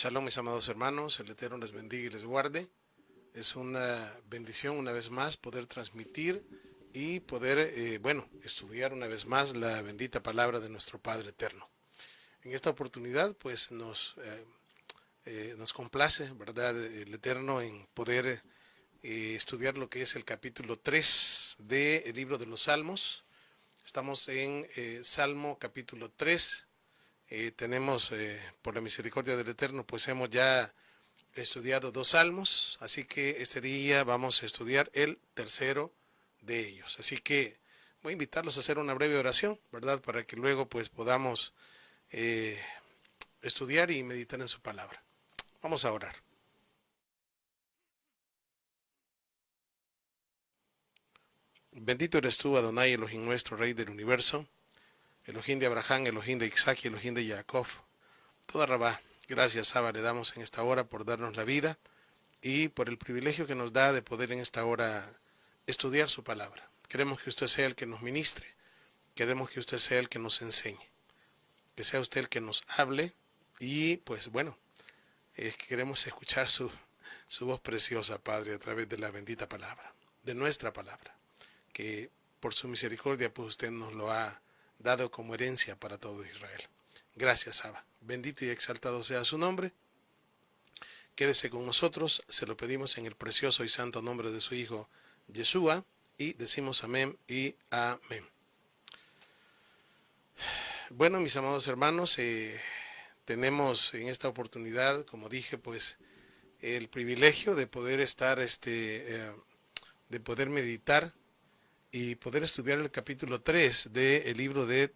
Shalom, mis amados hermanos, el Eterno les bendiga y les guarde. Es una bendición una vez más poder transmitir y poder, estudiar una vez más la bendita palabra de nuestro Padre Eterno. En esta oportunidad, pues nos complace, ¿verdad?, el Eterno en poder estudiar lo que es el capítulo 3 del libro de los Salmos. Estamos en Salmo capítulo 3. Tenemos, por la misericordia del Eterno, pues hemos ya estudiado 2 salmos, así que este día vamos a estudiar el tercero de ellos. Así que voy a invitarlos a hacer una breve oración, ¿verdad? Para que luego pues podamos eh, estudiar y meditar en su palabra. Vamos a orar. Bendito eres tú, Adonai, Elohim nuestro, Rey del universo, Elohim de Abraham, Elohim de Isaac y Elohim de Jacob. Toda Rabá, gracias, Abba, le damos en esta hora por darnos la vida y por el privilegio que nos da de poder en esta hora estudiar su palabra. Queremos que usted sea el que nos ministre, queremos que usted sea el que nos enseñe, que sea usted el que nos hable y pues bueno, queremos escuchar su voz preciosa, Padre, a través de la bendita palabra, de nuestra palabra, que por su misericordia pues usted nos lo ha dado como herencia para todo Israel. Gracias, Abba. Bendito y exaltado sea su nombre. Quédese con nosotros, se lo pedimos en el precioso y santo nombre de su Hijo, Yeshua, y decimos amén y amén. Bueno, mis amados hermanos, tenemos en esta oportunidad, como dije, pues el privilegio de poder estar, de poder meditar y poder estudiar el capítulo 3 del libro de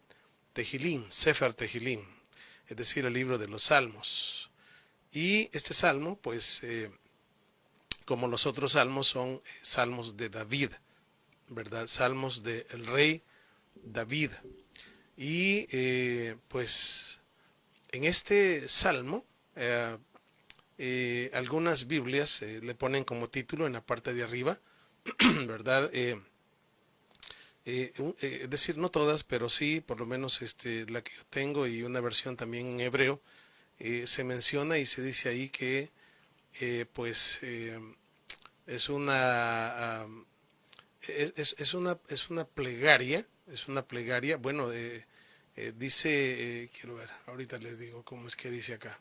Tehilín, Sefer Tehilín, es decir, el libro de los Salmos. Y este salmo, pues, como los otros salmos, son salmos de David, ¿verdad? Salmos del rey David. Y pues en este salmo, algunas Biblias le ponen como título en la parte de arriba, ¿verdad? Es decir, no todas, pero sí, por lo menos la que yo tengo y una versión también en hebreo, se menciona y se dice ahí que pues es una es una plegaria, bueno, dice, quiero ver, ahorita les digo cómo es que dice acá.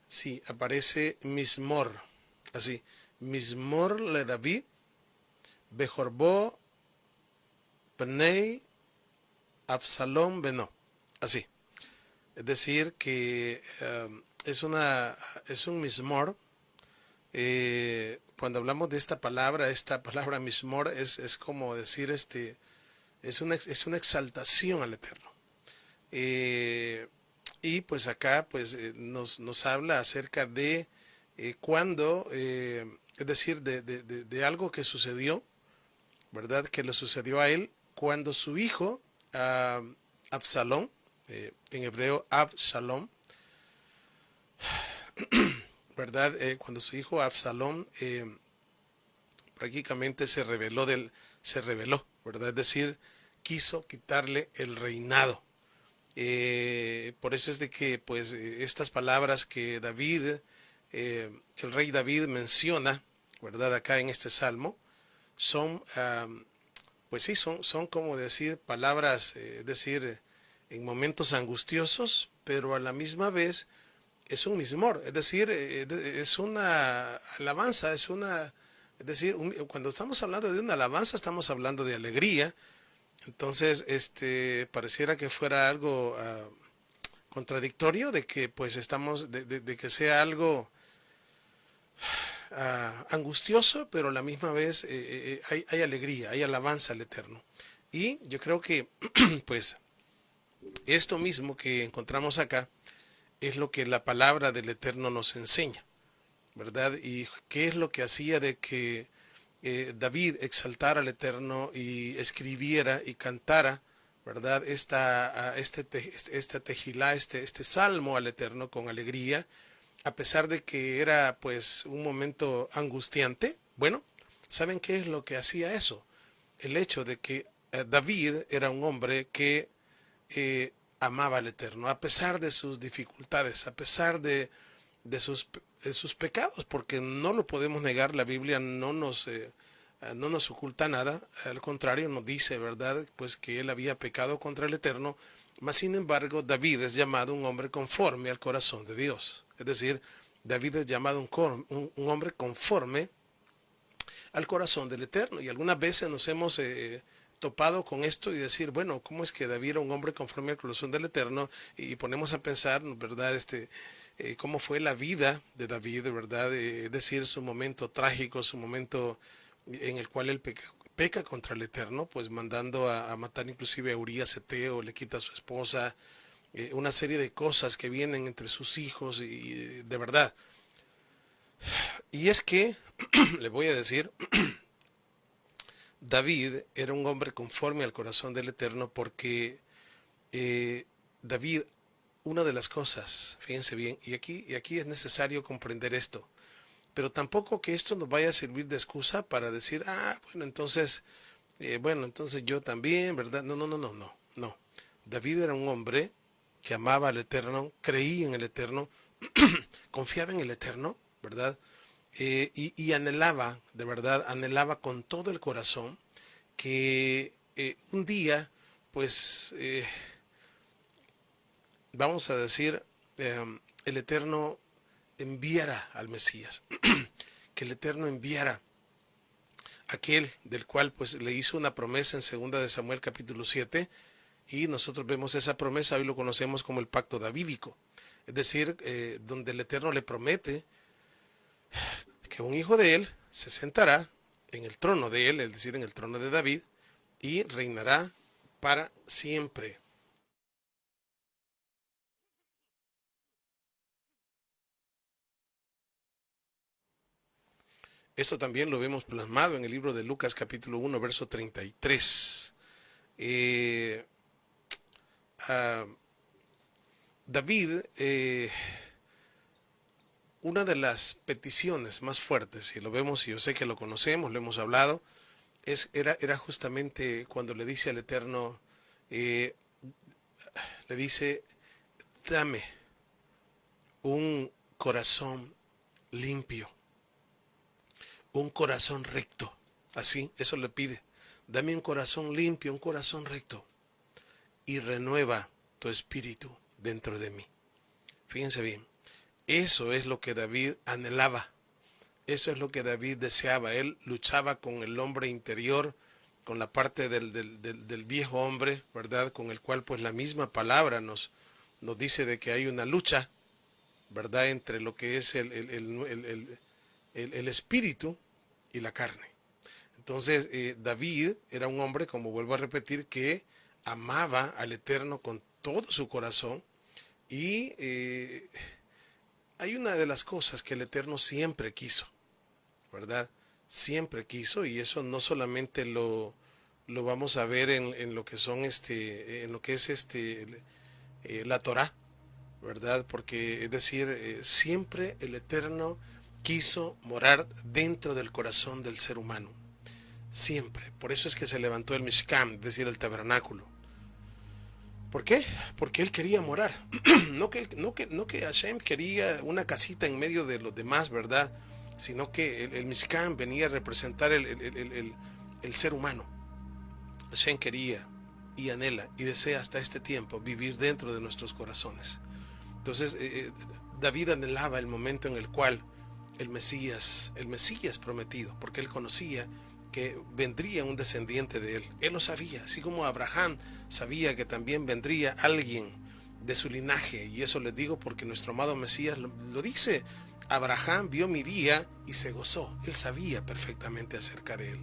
Sí, aparece Mismor, así, Mismor le David, Bejorbó, Pnei, Absalom, Beno, así. Es decir, que es un Mismor. Cuando hablamos de esta palabra Mismor es como decir, es una exaltación al Eterno. Y pues acá pues nos habla acerca de cuando, es decir, de algo que sucedió, ¿verdad? Que le sucedió a él cuando su hijo, Absalón, en hebreo Absalom, ¿verdad? Cuando su hijo Absalón prácticamente se rebeló, ¿verdad? Es decir, quiso quitarle el reinado. Por eso es de que pues estas palabras que que el rey David menciona, ¿verdad? Acá en este salmo, son, pues sí, son como decir palabras, es decir, en momentos angustiosos, pero a la misma vez es un mismor, es decir, es una alabanza, es decir, cuando estamos hablando de una alabanza, estamos hablando de alegría. Entonces, pareciera que fuera algo contradictorio de que pues de que sea algo angustioso, pero a la misma vez hay alegría, hay alabanza al Eterno. Y yo creo que pues esto mismo que encontramos acá es lo que la palabra del Eterno nos enseña, ¿verdad? Y qué es lo que hacía de que David exaltara al Eterno y escribiera y cantara, ¿verdad? Esta tejilá, este salmo al Eterno con alegría, a pesar de que era pues un momento angustiante. Bueno, ¿saben qué es lo que hacía eso? El hecho de que David era un hombre que amaba al Eterno, a pesar de sus dificultades, a pesar de sus pecados, porque no lo podemos negar, la Biblia no nos oculta nada, al contrario nos dice, ¿verdad?, pues que él había pecado contra el Eterno, mas sin embargo David es llamado un hombre conforme al corazón de Dios, es decir, David es llamado un hombre conforme al corazón del Eterno, y algunas veces nos hemos topado con esto y decir, bueno, ¿cómo es que David era un hombre conforme al corazón del Eterno? Y ponemos a pensar, ¿verdad?, cómo fue la vida de David, ¿verdad? Es decir, su momento trágico, su momento en el cual él peca contra el Eterno, pues mandando a matar inclusive a Urías Eteo, le quita a su esposa, una serie de cosas que vienen entre sus hijos y de verdad. Y es que, le voy a decir, David era un hombre conforme al corazón del Eterno porque David, una de las cosas, fíjense bien, y aquí es necesario comprender esto, pero tampoco que esto nos vaya a servir de excusa para decir, bueno, entonces yo también, ¿verdad? No, no, no, no, no, no. David era un hombre que amaba al Eterno, creía en el Eterno, confiaba en el Eterno, ¿verdad? Y anhelaba, de verdad, anhelaba con todo el corazón que un día, pues, vamos a decir, el Eterno enviara al Mesías, que el Eterno enviara aquel del cual pues le hizo una promesa en 2 de Samuel capítulo 7, y nosotros vemos esa promesa, hoy lo conocemos como el pacto davídico, es decir, donde el Eterno le promete que un hijo de él se sentará en el trono de él, es decir, en el trono de David, y reinará para siempre. Esto también lo vemos plasmado en el libro de Lucas capítulo 1, verso 33. Ah, David, una de las peticiones más fuertes, y lo vemos, y yo sé que lo conocemos, lo hemos hablado, era justamente cuando le dice al Eterno, le dice, dame un corazón limpio, un corazón recto. Así, eso le pide. Dame un corazón limpio, un corazón recto, y renueva tu espíritu dentro de mí. Fíjense bien, eso es lo que David anhelaba. Eso es lo que David deseaba. Él luchaba con el hombre interior, con la parte del viejo hombre, ¿verdad? Con el cual pues la misma palabra nos dice de que hay una lucha, ¿verdad? Entre lo que es el espíritu y la carne. Entonces, David era un hombre, como vuelvo a repetir, que amaba al Eterno con todo su corazón, y hay una de las cosas que el Eterno siempre quiso, ¿verdad? Siempre quiso, y eso no solamente lo vamos a ver en lo que son en lo que es la Torá, ¿verdad? Porque es decir, siempre el Eterno quiso morar dentro del corazón del ser humano. Siempre. Por eso es que se levantó el Mishkan, es decir, el tabernáculo. ¿Por qué? Porque él quería morar. No que Hashem quería una casita en medio de los demás, ¿verdad? Sino que el Mishkan venía a representar el ser humano. Hashem quería y anhela y desea hasta este tiempo vivir dentro de nuestros corazones. Entonces, David anhelaba el momento en el cual el Mesías prometido, porque él conocía que vendría un descendiente de él. Él lo sabía, así como Abraham sabía que también vendría alguien de su linaje. Y eso les digo porque nuestro amado Mesías lo dice. Abraham vio mi día y se gozó. Él sabía perfectamente acerca de él.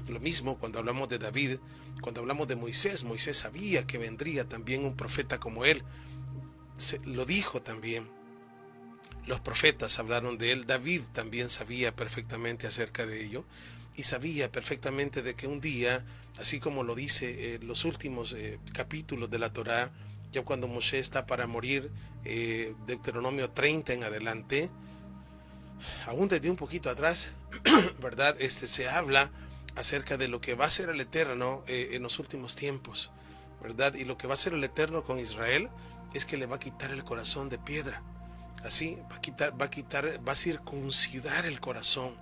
Lo mismo cuando hablamos de David, cuando hablamos de Moisés. Moisés sabía que vendría también un profeta como él. Lo dijo también. Los profetas hablaron de él. David también sabía perfectamente acerca de ello. Y sabía perfectamente de que un día, así como lo dice los últimos capítulos de la Torá, ya cuando Moshe está para morir, Deuteronomio 30 en adelante, aún desde un poquito atrás, ¿verdad? Se habla acerca de lo que va a ser el Eterno en los últimos tiempos, ¿verdad? Y lo que va a hacer el Eterno con Israel es que le va a quitar el corazón de piedra. Así, va a circuncidar el corazón.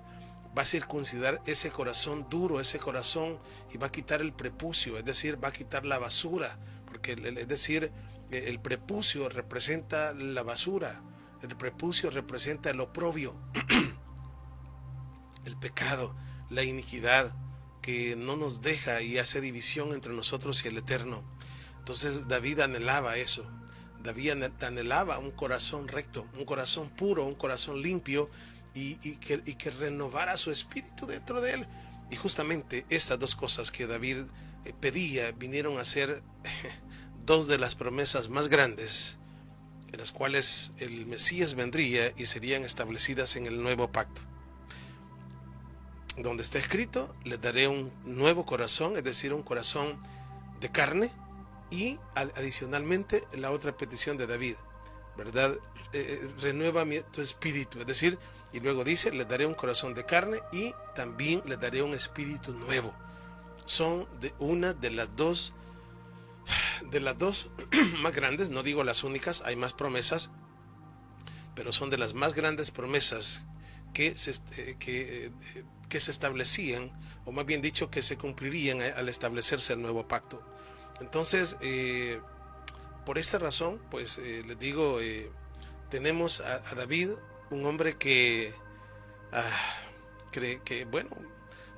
Va a circuncidar ese corazón duro, ese corazón, y va a quitar el prepucio, es decir, va a quitar la basura, porque es decir, el prepucio representa la basura, el prepucio representa el oprobio, el pecado, la iniquidad que no nos deja y hace división entre nosotros y el Eterno. Entonces David anhelaba eso. David anhelaba un corazón recto, un corazón puro, un corazón limpio, y que renovara su espíritu dentro de él. Y justamente estas dos cosas que David pedía vinieron a ser dos de las promesas más grandes, en las cuales el Mesías vendría y serían establecidas en el nuevo pacto, donde está escrito: les daré un nuevo corazón, es decir, un corazón de carne. Y adicionalmente la otra petición de David, ¿verdad? Renueva tu espíritu, es decir, y luego dice: les daré un corazón de carne y también les daré un espíritu nuevo. Son una de las dos más grandes, no digo las únicas, hay más promesas, pero son de las más grandes promesas que se establecían, o más bien dicho, que se cumplirían al establecerse el nuevo pacto. Entonces, por esta razón, pues les digo, tenemos a David, un hombre que cree que, bueno,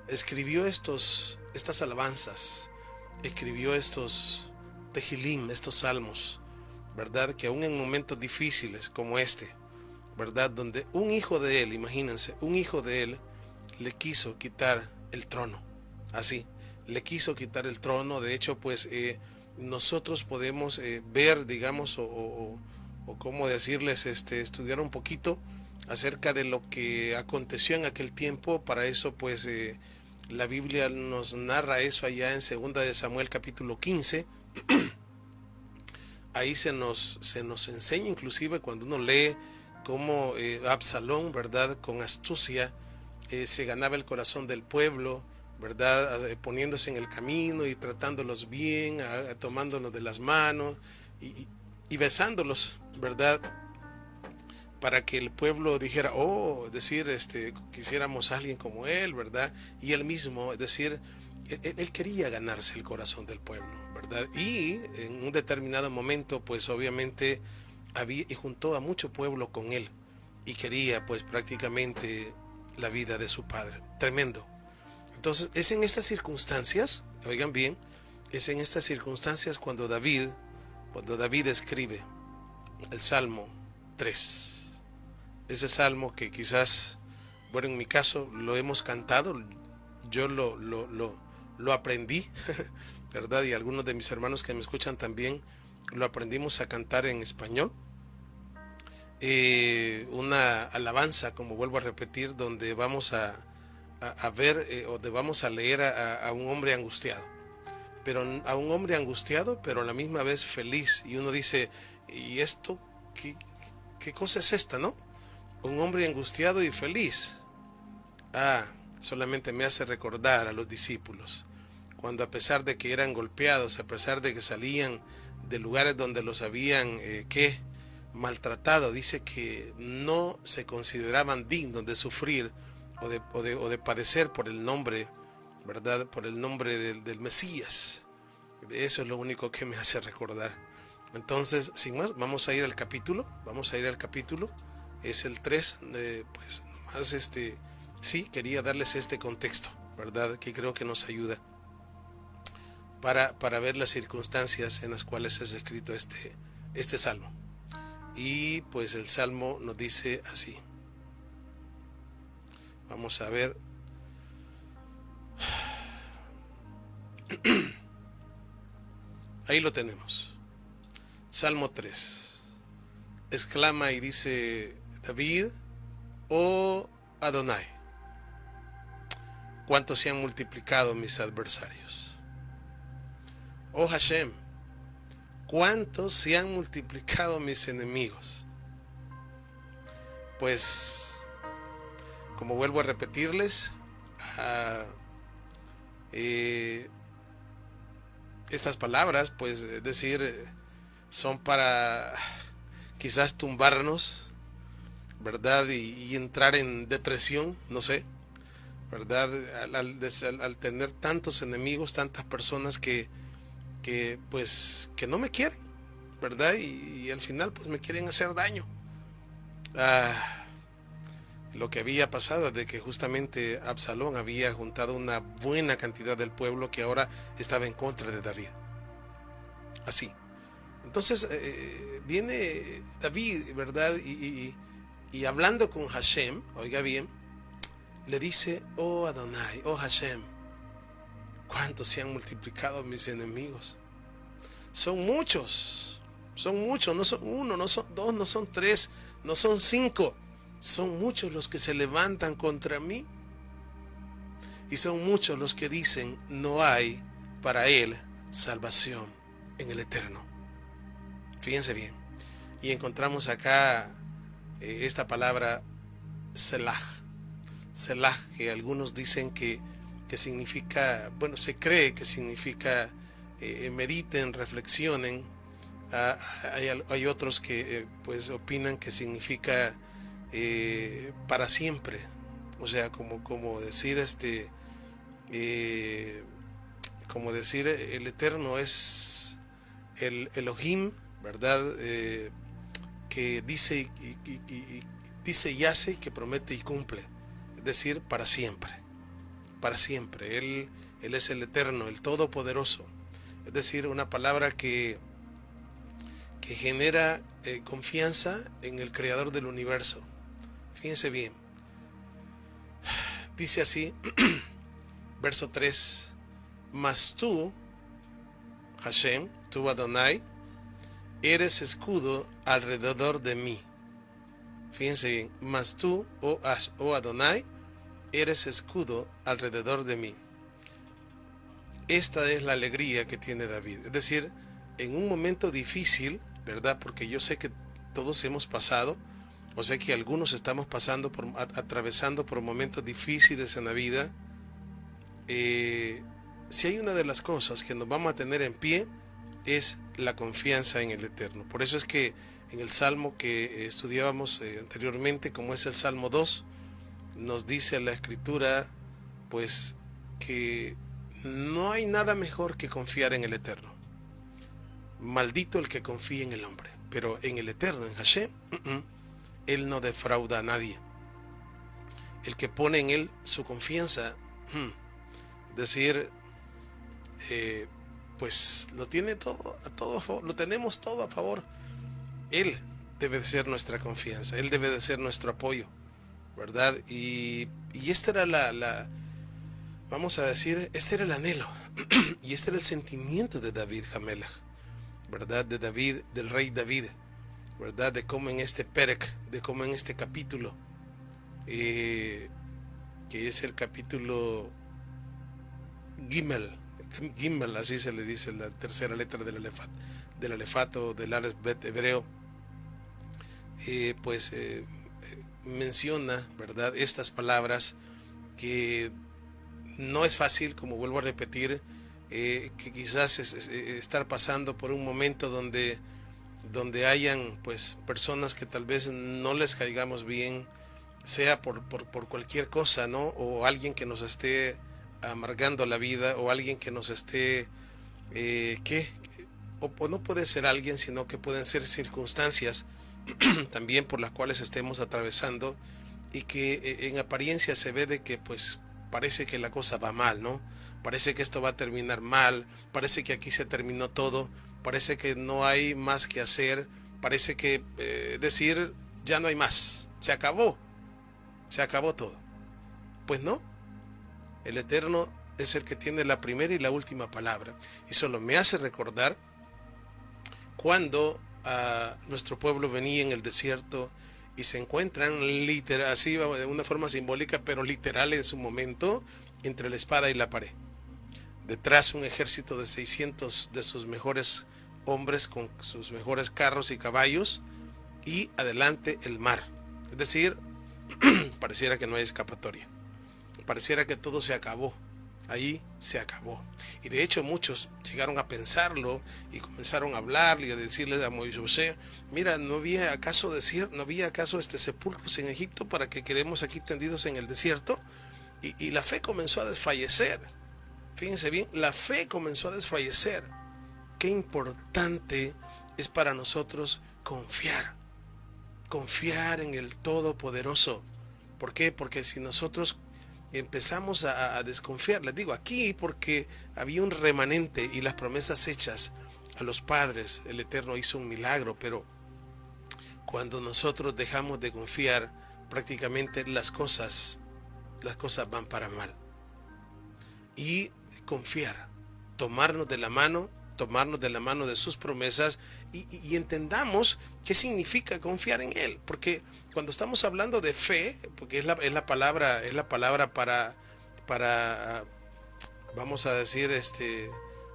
escribió estas alabanzas, escribió estos tejilim, estos salmos, ¿verdad? Que aún en momentos difíciles como este, ¿verdad? Donde un hijo de él, imagínense, un hijo de él le quiso quitar el trono, así, le quiso quitar el trono. De hecho, pues nosotros podemos ver, digamos, o cómo decirles, estudiar un poquito acerca de lo que aconteció en aquel tiempo. Para eso, pues, la Biblia nos narra eso allá en 2 de Samuel capítulo 15. Ahí se nos enseña, inclusive cuando uno lee cómo Absalón, ¿verdad?, con astucia se ganaba el corazón del pueblo, ¿verdad?, poniéndose en el camino y tratándolos bien, tomándolos de las manos y besándolos, ¿verdad?, para que el pueblo dijera: oh, es decir, quisiéramos a alguien como él, ¿verdad? Y él mismo, es decir, él quería ganarse el corazón del pueblo, ¿verdad? Y en un determinado momento, pues obviamente y juntó a mucho pueblo con él y quería, pues, prácticamente la vida de su padre. Tremendo. Entonces, es en estas circunstancias, oigan bien, es en estas circunstancias cuando David escribe el Salmo 3. Ese salmo que quizás, bueno, en mi caso lo hemos cantado, yo lo aprendí, ¿verdad? Y algunos de mis hermanos que me escuchan también lo aprendimos a cantar en español. Una alabanza, como vuelvo a repetir, donde vamos a ver, o donde vamos a leer a un hombre angustiado, pero a un hombre angustiado, pero a la misma vez feliz. Y uno dice: ¿y esto qué cosa es esta, no? Un hombre angustiado y feliz. Solamente me hace recordar a los discípulos, cuando a pesar de que eran golpeados, a pesar de que salían de lugares donde los habían maltratado, dice que no se consideraban dignos de sufrir o de padecer por el nombre, ¿verdad?, por el nombre del Mesías. De eso es lo único que me hace recordar. Entonces, sin más, vamos a ir al capítulo. Es el 3, pues nomás sí, quería darles este contexto, ¿verdad?, que creo que nos ayuda para ver las circunstancias en las cuales es escrito este salmo. Y pues el salmo nos dice así. Vamos a ver. Ahí lo tenemos. Salmo 3. Exclama y dice David: oh Adonai, cuánto se han multiplicado mis adversarios. Oh Hashem, cuánto se han multiplicado mis enemigos. Pues, como vuelvo a repetirles, Estas palabras, pues, es decir, son para quizás tumbarnos, ¿verdad? Y entrar en depresión, no sé, ¿verdad? Al tener tantos enemigos, tantas personas pues, que no me quieren, ¿verdad? Y al final, pues, me quieren hacer daño. Ah, lo que había pasado de que justamente Absalón había juntado una buena cantidad del pueblo que ahora estaba en contra de David. Así. Entonces viene David, ¿verdad? Y hablando con Hashem, oiga bien, le dice, oh Adonai, oh Hashem, cuántos se han multiplicado mis enemigos. Son muchos, no son uno, no son dos, no son tres, no son cinco. Son muchos los que se levantan contra mí. Y son muchos los que dicen, no hay para él salvación en el Eterno. Fíjense bien. Y encontramos acá esta palabra Selah. Selah, que algunos dicen que significa, bueno, se cree que significa mediten, reflexionen. Hay otros que pues opinan que significa para siempre. O sea, como decir como decir el Eterno es el Elohim, ¿verdad? Que dice dice y hace, que promete y cumple. Es decir, para siempre. Para siempre. Él es el Eterno, el Todopoderoso. Es decir, una palabra que genera confianza en el Creador del universo. Fíjense bien. Dice así, verso 3, mas tú, Hashem, tú Adonai, eres escudo alrededor de mí. Fíjense bien, mas tú, oh Adonai, eres escudo alrededor de mí. Esta es la alegría que tiene David. Es decir, en un momento difícil, ¿verdad? Porque yo sé que todos hemos pasado, o sé que algunos estamos atravesando por momentos difíciles en la vida. Si hay una de las cosas que nos vamos a tener en pie, es la confianza en el Eterno. Por eso es que en el Salmo que estudiábamos anteriormente, como es el Salmo 2, nos dice la Escritura, pues, que no hay nada mejor que confiar en el Eterno. Maldito el que confía en el hombre, pero en el Eterno, en Hashem, Él no defrauda a nadie. El que pone en Él su confianza, es decir, pues lo tiene todo, lo tenemos todo a favor. Él debe de ser nuestra confianza, Él debe de ser nuestro apoyo, ¿verdad? Y esta era vamos a decir, este era el anhelo y este era el sentimiento de David Hamelech, ¿verdad? De David, del rey David, ¿verdad? De cómo en este perek, de cómo en este capítulo, que es el capítulo Gimel, así se le dice, la tercera letra del alefato del alefbet hebreo, pues menciona, ¿verdad?, estas palabras que no es fácil, como vuelvo a repetir, que quizás estar pasando por un momento donde hayan pues personas que tal vez no les caigamos bien, sea por cualquier cosa, ¿no? O alguien que nos esté amargando la vida, o alguien que nos esté o no puede ser alguien, sino que pueden ser circunstancias también por las cuales estemos atravesando, y que en apariencia se ve de que pues parece que la cosa va mal, ¿no? Parece que esto va a terminar mal, parece que aquí se terminó todo, parece que no hay más que hacer, parece que decir ya no hay más, se acabó todo. Pues no, el Eterno es el que tiene la primera y la última palabra, y solo me hace recordar cuando nuestro pueblo venía en el desierto y se encuentran literal, así de una forma simbólica, pero literal en su momento, entre la espada y la pared. Detrás un ejército de 600 de sus mejores hombres con sus mejores carros y caballos, y adelante el mar. Es decir, pareciera que no hay escapatoria. Pareciera que todo se acabó. Ahí se acabó. Y de hecho muchos llegaron a pensarlo y comenzaron a hablarle y a decirle a Moisés: mira, ¿no había acaso sepulcros en Egipto para que quedemos aquí tendidos en el desierto? Y la fe comenzó a desfallecer. Fíjense bien, la fe comenzó a desfallecer. Qué importante es para nosotros confiar en el Todopoderoso. ¿Por qué? Porque si nosotros empezamos a desconfiar, les digo aquí, porque había un remanente y las promesas hechas a los padres, el Eterno hizo un milagro, pero cuando nosotros dejamos de confiar, prácticamente las cosas van para mal. Y confiar, tomarnos de la mano de sus promesas y entendamos qué significa confiar en Él, porque cuando estamos hablando de fe, porque es la palabra para vamos a decir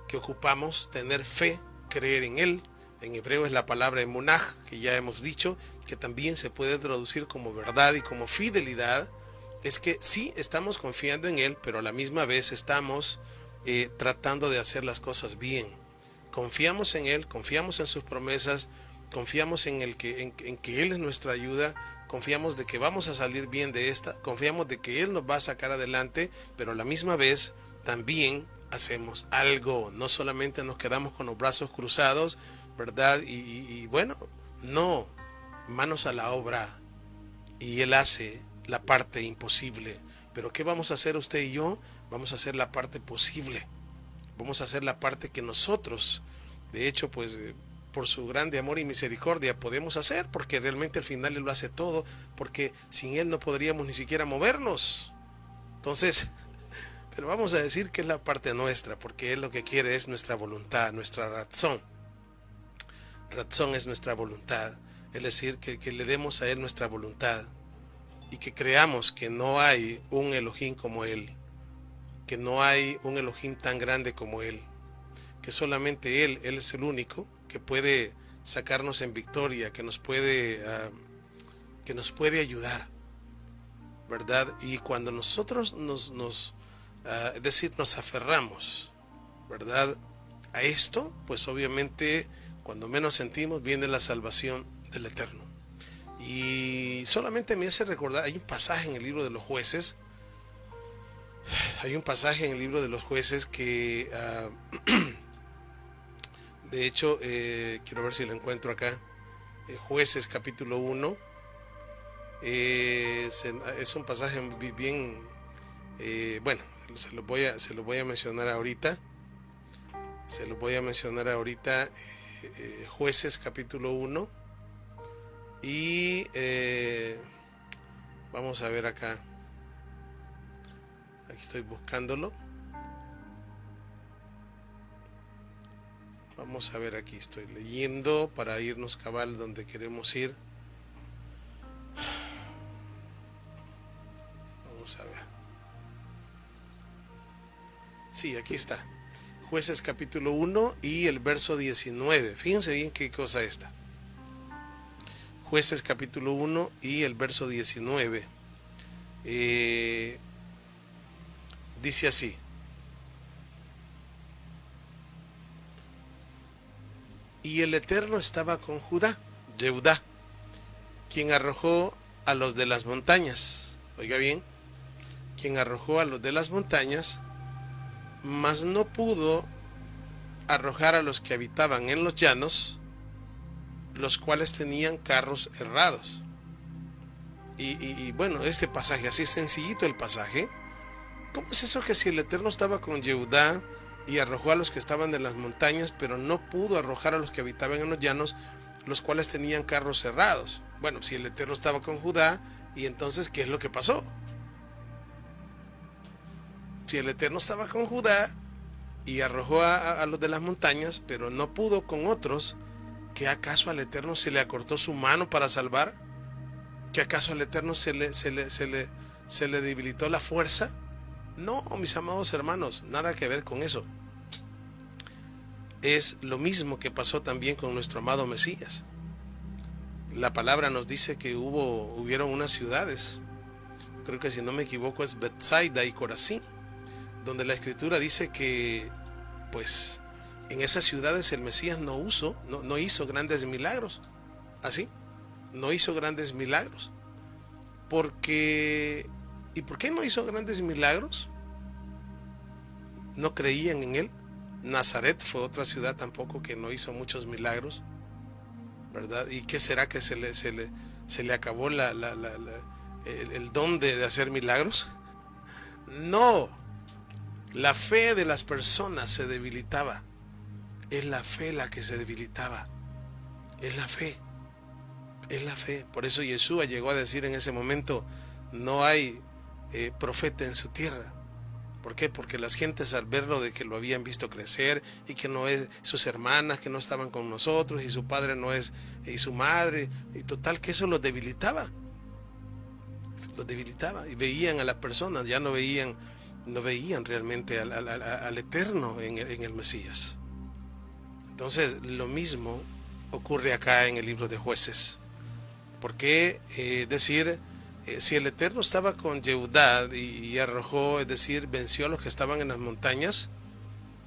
que ocupamos, tener fe, creer en Él. En hebreo es la palabra emunaj, que ya hemos dicho, que también se puede traducir como verdad y como fidelidad. Es que sí estamos confiando en Él, pero a la misma vez estamos tratando de hacer las cosas bien. Confiamos en Él, confiamos en sus promesas, confiamos en que Él es nuestra ayuda, confiamos de que vamos a salir bien de esta, confiamos de que Él nos va a sacar adelante, pero a la misma vez también hacemos algo, no solamente nos quedamos con los brazos cruzados, ¿verdad? Y bueno, no, manos a la obra, y Él hace la parte imposible. Pero ¿qué vamos a hacer usted y yo? Vamos a hacer la parte posible. Vamos a hacer la parte que nosotros, de hecho, pues por su grande amor y misericordia podemos hacer, porque realmente al final Él lo hace todo, porque sin Él no podríamos ni siquiera movernos. Entonces, pero vamos a decir que es la parte nuestra, porque Él lo que quiere es nuestra voluntad, nuestra razón. Razón es nuestra voluntad, es decir, que le demos a Él nuestra voluntad y que creamos que no hay un Elohim como Él, que no hay un Elohim tan grande como Él, que solamente Él es el único que puede sacarnos en victoria, que nos puede ayudar, ¿verdad? Y cuando nosotros es decir, nos aferramos, ¿verdad?, a esto, pues obviamente cuando menos sentimos viene la salvación del Eterno. Y solamente me hace recordar, hay un pasaje en el libro de los Jueces, que de hecho quiero ver si lo encuentro acá. Jueces capítulo 1, es un pasaje bien bueno, se lo voy a mencionar ahorita. Jueces capítulo 1 y vamos a ver acá. Aquí estoy buscándolo. Vamos a ver, aquí estoy leyendo para irnos cabal donde queremos ir. Vamos a ver. Sí, aquí está. Jueces capítulo 1 y el verso 19. Fíjense bien qué cosa esta. Jueces capítulo 1 y el verso 19. Dice así: y el Eterno estaba con Yehudá, quien arrojó a los de las montañas. Oiga bien, quien arrojó a los de las montañas, mas no pudo arrojar a los que habitaban en los llanos, los cuales tenían carros errados. Y bueno, este pasaje, así sencillito el pasaje. ¿Cómo es eso que si el Eterno estaba con Yehudá y arrojó a los que estaban en las montañas, pero no pudo arrojar a los que habitaban en los llanos, los cuales tenían carros cerrados? Bueno, si el Eterno estaba con Judá, y entonces, ¿qué es lo que pasó? Si el Eterno estaba con Judá y arrojó a los de las montañas, pero no pudo con otros, ¿qué acaso al Eterno se le acortó su mano para salvar? ¿Qué acaso al Eterno se le debilitó la fuerza? No, mis amados hermanos, nada que ver con eso. Es lo mismo que pasó también con nuestro amado Mesías. La palabra nos dice que hubieron unas ciudades, creo que si no me equivoco es Betsaida y Corazín, donde la escritura dice que pues En esas ciudades el Mesías no hizo grandes milagros. Así, no hizo grandes milagros. ¿Y por qué no hizo grandes milagros? No creían en él. Nazaret fue otra ciudad tampoco que no hizo muchos milagros, ¿verdad? ¿Y qué será que se le acabó el don de hacer milagros? No, la fe de las personas se debilitaba. Es la fe la que se debilitaba. Es la fe. Es la fe. Por eso Yeshua llegó a decir en ese momento, no hay profeta en su tierra. ¿Por qué? Porque las gentes al verlo de que lo habían visto crecer y que no es sus hermanas que no estaban con nosotros y su padre no es y su madre, y total que eso los debilitaba. Los debilitaba y veían a las personas, ya no veían realmente al Eterno en el Mesías. Entonces lo mismo ocurre acá en el libro de Jueces. ¿Por qué decir? Si el Eterno estaba con Yehudá y arrojó, es decir, venció a los que estaban en las montañas,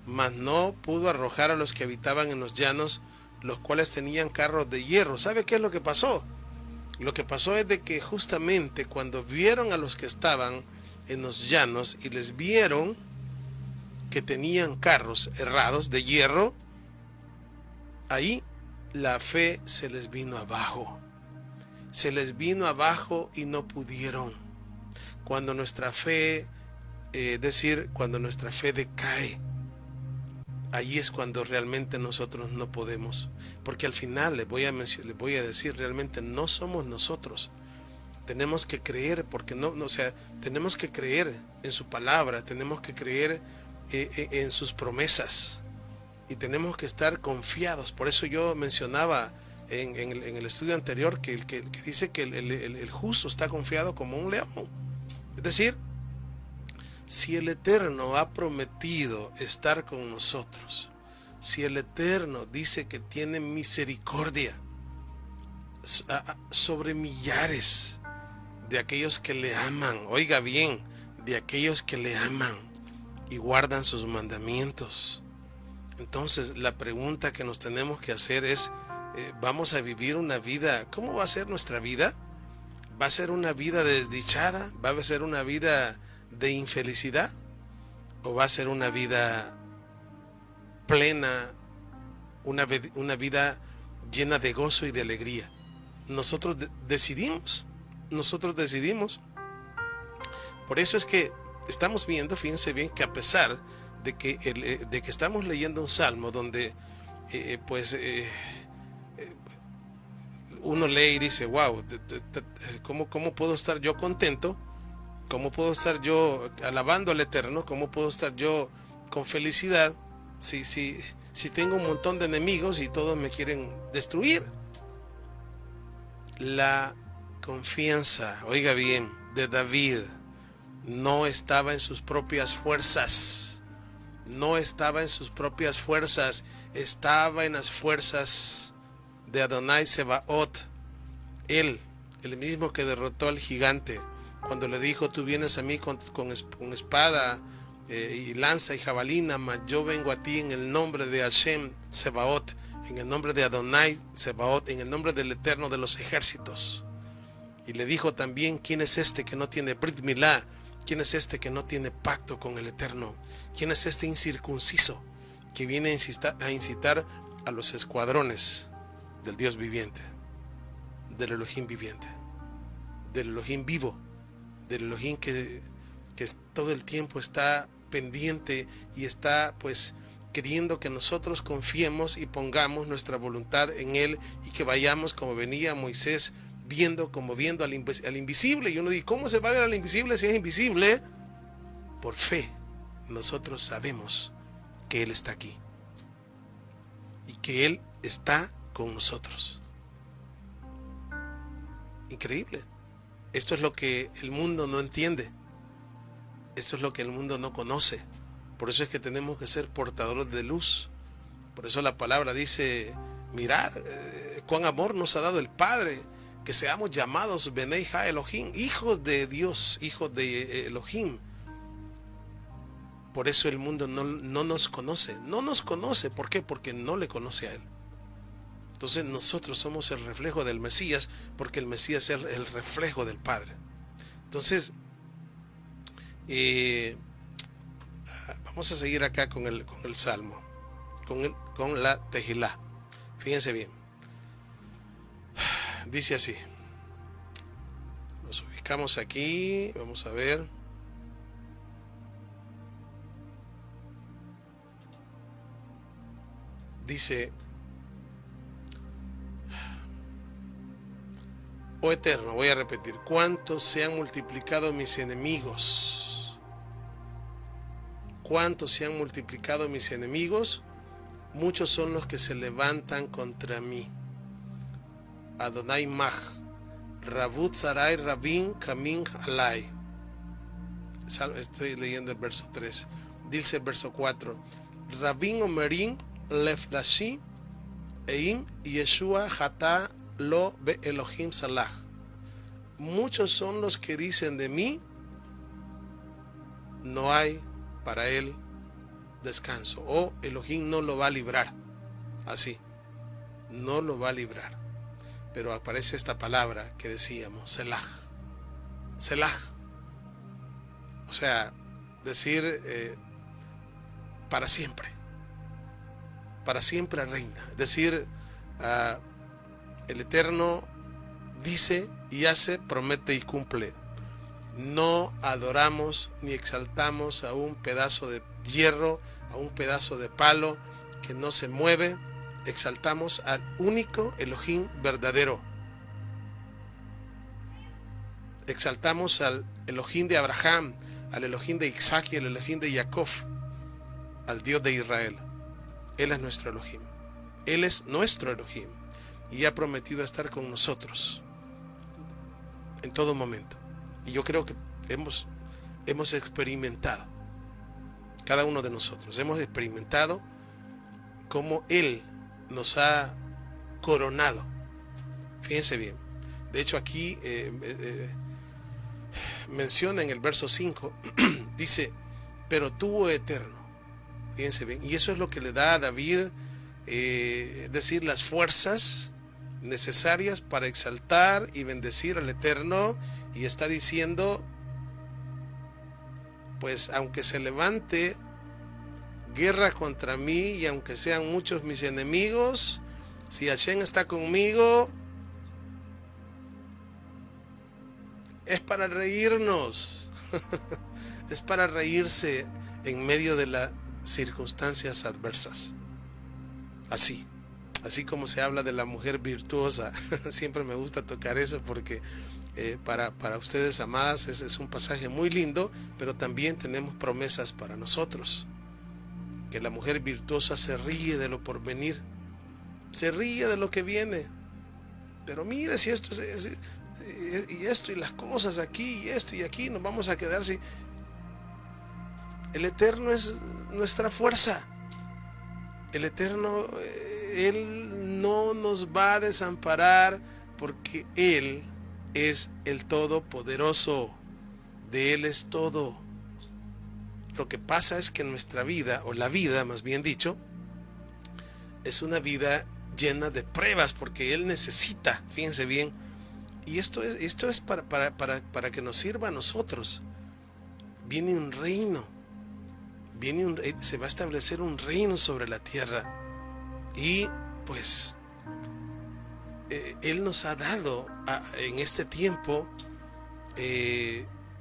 mas no pudo arrojar a los que habitaban en los llanos, los cuales tenían carros de hierro. ¿Sabe qué es lo que pasó? Lo que pasó es de que justamente cuando vieron a los que estaban en los llanos y les vieron que tenían carros herrados de hierro, ahí la fe se les vino abajo. Se les vino abajo y no pudieron. Cuando nuestra fe, cuando nuestra fe decae, ahí es cuando realmente nosotros no podemos. Porque al final les voy a decir, realmente no somos nosotros. Tenemos que creer, porque tenemos que creer en su palabra, tenemos que creer en sus promesas y tenemos que estar confiados. Por eso yo mencionaba en el estudio anterior que dice que el justo está confiado como un león. Es decir, si el Eterno ha prometido estar con nosotros, si el Eterno dice que tiene misericordia sobre millares de aquellos que le aman, oiga bien, de aquellos que le aman y guardan sus mandamientos, entonces la pregunta que nos tenemos que hacer es, ¿vamos a vivir una vida? ¿Cómo va a ser nuestra vida? ¿Va a ser una vida desdichada? ¿Va a ser una vida de infelicidad? ¿O va a ser una vida plena, una vida llena de gozo y de alegría? Nosotros decidimos. Por eso es que estamos viendo, fíjense bien, que a pesar de que estamos leyendo un salmo donde uno lee y dice, wow, ¿cómo puedo estar yo contento? ¿Cómo puedo estar yo alabando al Eterno? ¿Cómo puedo estar yo con felicidad si tengo un montón de enemigos y todos me quieren destruir? La confianza, oiga bien, de David no estaba en sus propias fuerzas. No estaba en sus propias fuerzas, estaba en las fuerzas de Adonai Sebaot. Él, el mismo que derrotó al gigante, cuando le dijo, tú vienes a mí con espada y lanza y jabalina, mas yo vengo a ti en el nombre de Hashem Sebaot, en el nombre de Adonai Sebaot, en el nombre del Eterno de los ejércitos. Y le dijo también, ¿quién es este que no tiene Brit Milá? ¿Quién es este que no tiene pacto con el Eterno? ¿Quién es este incircunciso que viene a incitar a los escuadrones del Dios viviente, del Elohim viviente, del Elohim vivo, del Elohim que todo el tiempo está pendiente y está pues queriendo que nosotros confiemos y pongamos nuestra voluntad en Él y que vayamos como venía Moisés viendo al invisible? Y uno dice, ¿cómo se va a ver al invisible si es invisible? Por fe, nosotros sabemos que Él está aquí y que Él está con nosotros. Increíble. Esto es lo que el mundo no entiende. Esto es lo que el mundo no conoce. Por eso es que tenemos que ser portadores de luz. Por eso la palabra dice, mirad cuán amor nos ha dado el Padre, que seamos llamados Benei Ha Elohim, hijos de Dios, hijos de Elohim. Por eso el mundo no nos conoce. No nos conoce. ¿Por qué? Porque no le conoce a Él. Entonces nosotros somos el reflejo del Mesías, porque el Mesías es el reflejo del Padre. Entonces, vamos a seguir acá con el Salmo, con la Tejilá. Fíjense bien. Dice así. Nos ubicamos aquí. Vamos a ver. Dice: oh Eterno, voy a repetir, ¿cuántos se han multiplicado mis enemigos? ¿Cuántos se han multiplicado mis enemigos? Muchos son los que se levantan contra mí. Adonai Maj, Rabut Sarai Rabin Kamin Alai. Estoy leyendo el verso 3. Dice el verso 4. Rabin Omerin Lefdashi Ein Yeshua Hata Lo Be Elohim Salah. Muchos son los que dicen de mí, no hay para él descanso, o Elohim no lo va a librar. Así, no lo va a librar. Pero aparece esta palabra que decíamos, Selah. Selah. O sea, decir para siempre. Para siempre reina. Decir, el Eterno dice y hace, promete y cumple. No adoramos ni exaltamos a un pedazo de hierro, a un pedazo de palo que no se mueve. Exaltamos al único Elohim verdadero. Exaltamos al Elohim de Abraham, al Elohim de Isaac y al Elohim de Jacob, al Dios de Israel. Él es nuestro Elohim. Él es nuestro Elohim y ha prometido estar con nosotros en todo momento. Y yo creo que hemos experimentado, cada uno de nosotros, hemos experimentado cómo Él nos ha coronado. Fíjense bien. De hecho, aquí menciona en el verso 5, dice, pero tú, Eterno. Fíjense bien. Y eso es lo que le da a David, decir, las fuerzas necesarias para exaltar y bendecir al Eterno. Y está diciendo, pues aunque se levante guerra contra mí y aunque sean muchos mis enemigos, si Hashem está conmigo, es para reírnos. Es para reírse en medio de las circunstancias adversas. Así como se habla de la mujer virtuosa. Siempre me gusta tocar eso porque para ustedes, amadas, es un pasaje muy lindo, pero también tenemos promesas para nosotros. Que la mujer virtuosa se ríe de lo por venir, se ríe de lo que viene. Pero mire, si esto y esto y las cosas aquí y esto y aquí, nos vamos a quedar sin. El Eterno es nuestra fuerza. El Eterno, Él no nos va a desamparar porque Él es el Todopoderoso. De Él es todo. Lo que pasa es que nuestra vida, o la vida más bien dicho, es una vida llena de pruebas porque Él necesita, fíjense bien, y esto es para que nos sirva a nosotros. Viene un reino, se va a establecer un reino sobre la tierra y pues Él nos ha dado en este tiempo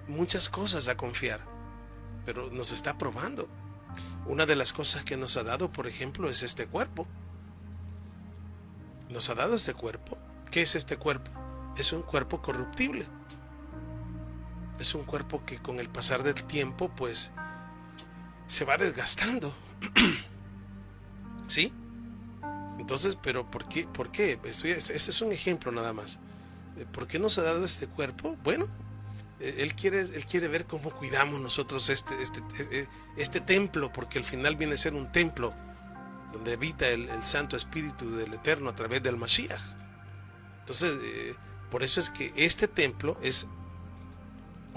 muchas cosas a confiar, pero nos está probando. Una de las cosas que nos ha dado, por ejemplo, es este cuerpo. Nos ha dado este cuerpo. ¿Qué es este cuerpo? Es un cuerpo corruptible. Es un cuerpo que con el pasar del tiempo, pues, se va desgastando. ¿Sí? Entonces, pero ¿por qué? Ese es un ejemplo nada más. ¿Por qué nos ha dado este cuerpo? Bueno, Él quiere ver cómo cuidamos nosotros este templo, porque al final viene a ser un templo donde habita el Santo Espíritu del Eterno a través del Mashiach. Entonces, por eso es que este templo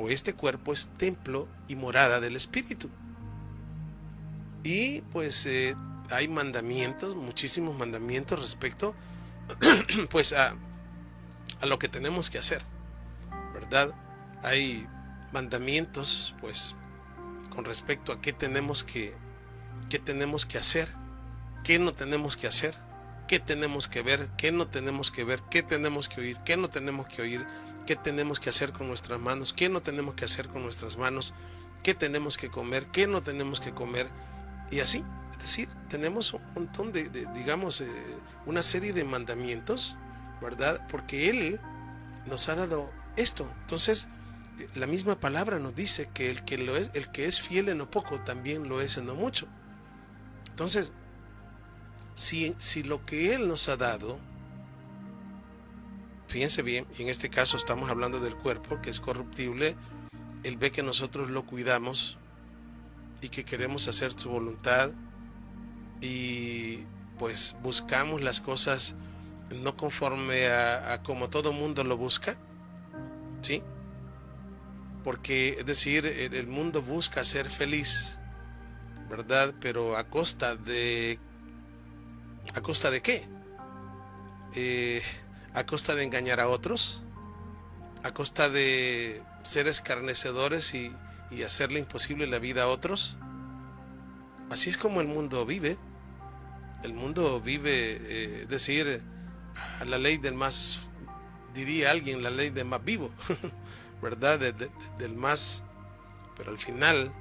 este cuerpo es templo y morada del Espíritu. Y pues hay mandamientos, muchísimos mandamientos respecto pues a lo que tenemos que hacer, ¿verdad? Hay mandamientos pues con respecto a qué tenemos que hacer, qué no tenemos que hacer, qué tenemos que ver, qué no tenemos que ver, qué tenemos que oír, qué no tenemos que oír, qué tenemos que hacer con nuestras manos, qué no tenemos que hacer con nuestras manos, qué tenemos que comer, qué no tenemos que comer, y así. Es decir, tenemos un montón digamos, una serie de mandamientos, ¿verdad? Porque Él nos ha dado esto. Entonces, la misma palabra nos dice que el que es fiel en lo poco, también lo es en lo mucho. Entonces, si lo que Él nos ha dado, fíjense bien, y en este caso estamos hablando del cuerpo, que es corruptible, Él ve que nosotros lo cuidamos y que queremos hacer su voluntad, y pues buscamos las cosas no conforme a como todo mundo lo busca, ¿sí? Porque, es decir, el mundo busca ser feliz, ¿verdad? Pero ¿a costa de qué? ¿A costa de engañar a otros? ¿A costa de ser escarnecedores y hacerle imposible la vida a otros? Así es como el mundo vive. El mundo vive, es decir, a la ley del más, diría alguien, la ley del más vivo, ¿verdad? Del más, pero al final,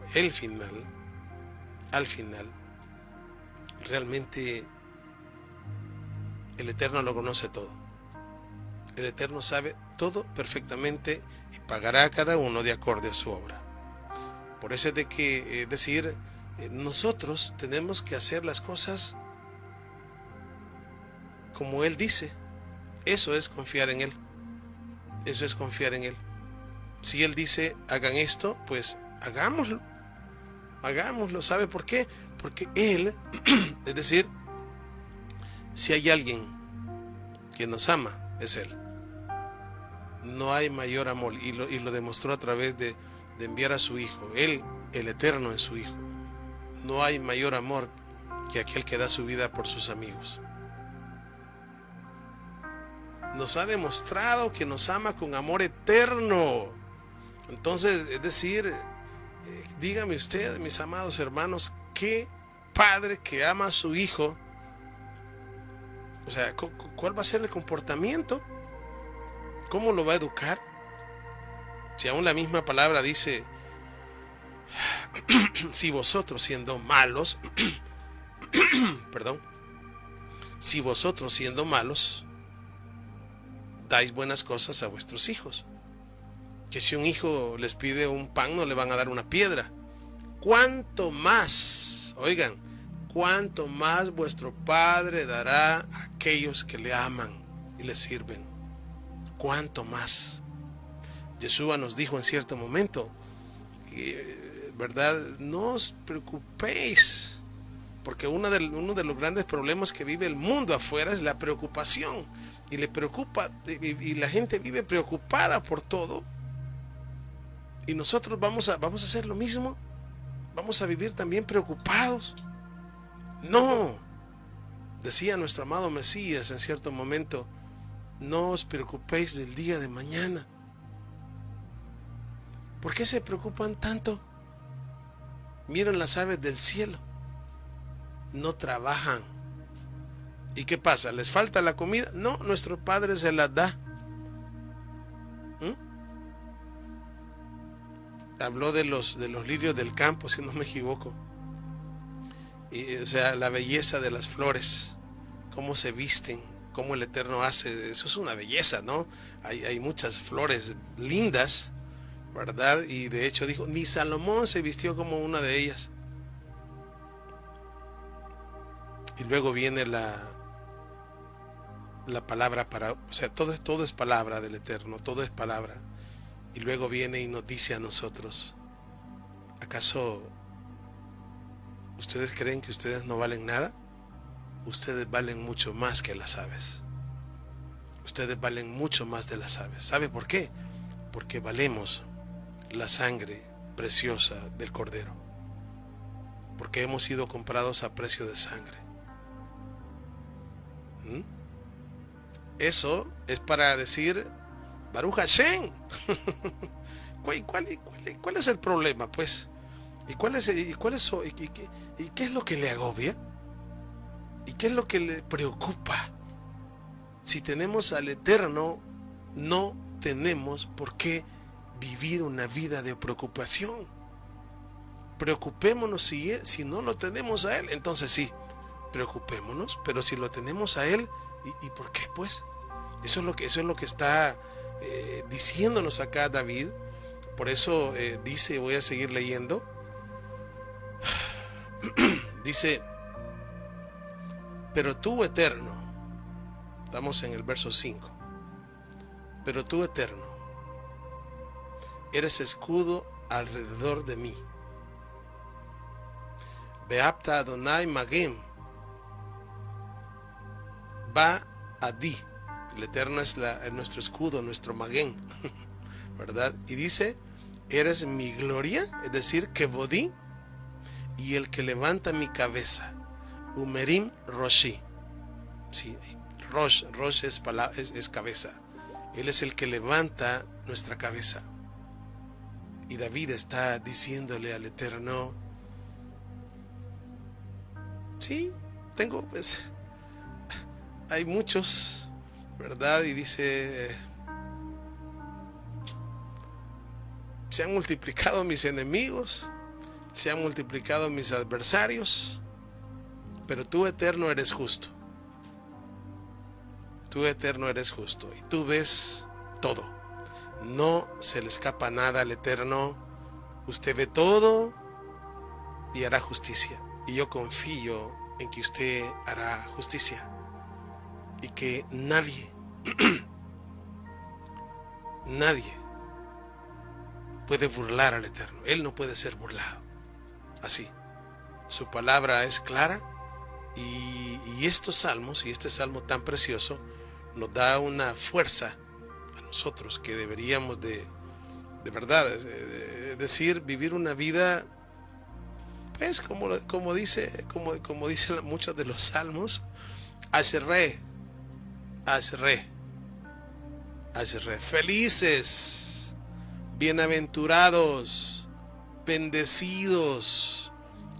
realmente el Eterno lo conoce todo. El Eterno sabe todo perfectamente y pagará a cada uno de acorde a su obra. Por eso es de que, decir, nosotros tenemos que hacer las cosas como Él dice. Eso es confiar en Él. Eso es confiar en Él. Si Él dice, hagan esto, pues hagámoslo. Hagámoslo. ¿Sabe por qué? Porque Él, es decir, si hay alguien que nos ama, es Él. No hay mayor amor, y lo demostró a través de enviar a su Hijo, Él, el Eterno, en su Hijo. No hay mayor amor que aquel que da su vida por sus amigos. Nos ha demostrado que nos ama con amor eterno. Entonces, es decir, dígame usted, mis amados hermanos, qué padre que ama a su Hijo. O sea, ¿cuál va a ser el comportamiento? ¿Cómo lo va a educar? Si aún la misma palabra dice, si vosotros siendo malos, perdón, si vosotros siendo malos dais buenas cosas a vuestros hijos, que si un hijo les pide un pan no le van a dar una piedra, cuánto más, oigan, cuánto más vuestro Padre dará a aquellos que le aman y le sirven. Cuánto más. Yeshua nos dijo en cierto momento, ¿verdad? No os preocupéis, porque uno de los grandes problemas que vive el mundo afuera es la preocupación, y le preocupa, y la gente vive preocupada por todo, y nosotros vamos a hacer lo mismo. Vamos a vivir también preocupados. No, decía nuestro amado Mesías en cierto momento, no os preocupéis del día de mañana. ¿Por qué se preocupan tanto? Miren las aves del cielo, no trabajan. ¿Y qué pasa? ¿Les falta la comida? No, nuestro Padre se las da. Habló de los lirios del campo, si no me equivoco. Y, o sea, la belleza de las flores, cómo se visten, cómo el Eterno hace, eso es una belleza, ¿no? Hay muchas flores lindas, ¿verdad? Y de hecho dijo, ni Salomón se vistió como una de ellas. Y luego viene la palabra para, o sea, todo es palabra del Eterno, todo es palabra. Y luego viene y nos dice a nosotros, ¿acaso ustedes creen que ustedes no valen nada? Ustedes valen mucho más que las aves. Ustedes valen mucho más de las aves. ¿Sabe por qué? Porque valemos la sangre preciosa del Cordero. porque hemos sido comprados a precio de sangre. Eso es para decir Baruch Hashem. ¿Cuál es el problema, pues? ¿Y qué es lo que le agobia? ¿Y qué es lo que le preocupa? Si tenemos al Eterno, no tenemos por qué vivir una vida de preocupación. Preocupémonos si no lo tenemos a Él, entonces sí, preocupémonos, pero si lo tenemos a Él, ¿y por qué, pues? Eso es lo que está diciéndonos acá David. Por eso dice, voy a seguir leyendo, dice, pero tú, Eterno, estamos en el verso 5, pero tú, Eterno, eres escudo alrededor de mí. Beapta Adonai Magem, va a ti. El Eterno es nuestro escudo, nuestro Magén, ¿verdad? Y dice, eres mi gloria, es decir, Kebodí, y el que levanta mi cabeza. Umerim Roshi. Sí, Rosh es cabeza. Él es el que levanta nuestra cabeza. Y David está diciéndole al Eterno, sí, pues, hay muchos, ¿verdad? Y dice, se han multiplicado mis enemigos, se han multiplicado mis adversarios, pero tú, Eterno, eres justo. Tú, Eterno, eres justo y tú ves todo. No se le escapa nada al Eterno. Usted ve todo y hará justicia. Y yo confío en que usted hará justicia y que nadie puede burlar al Eterno. Él no puede ser burlado. Así, su palabra es clara y estos salmos y este salmo tan precioso nos da una fuerza a nosotros que deberíamos de verdad, decir, vivir una vida, pues como dicen muchos de los salmos, Asheré, felices, bienaventurados, bendecidos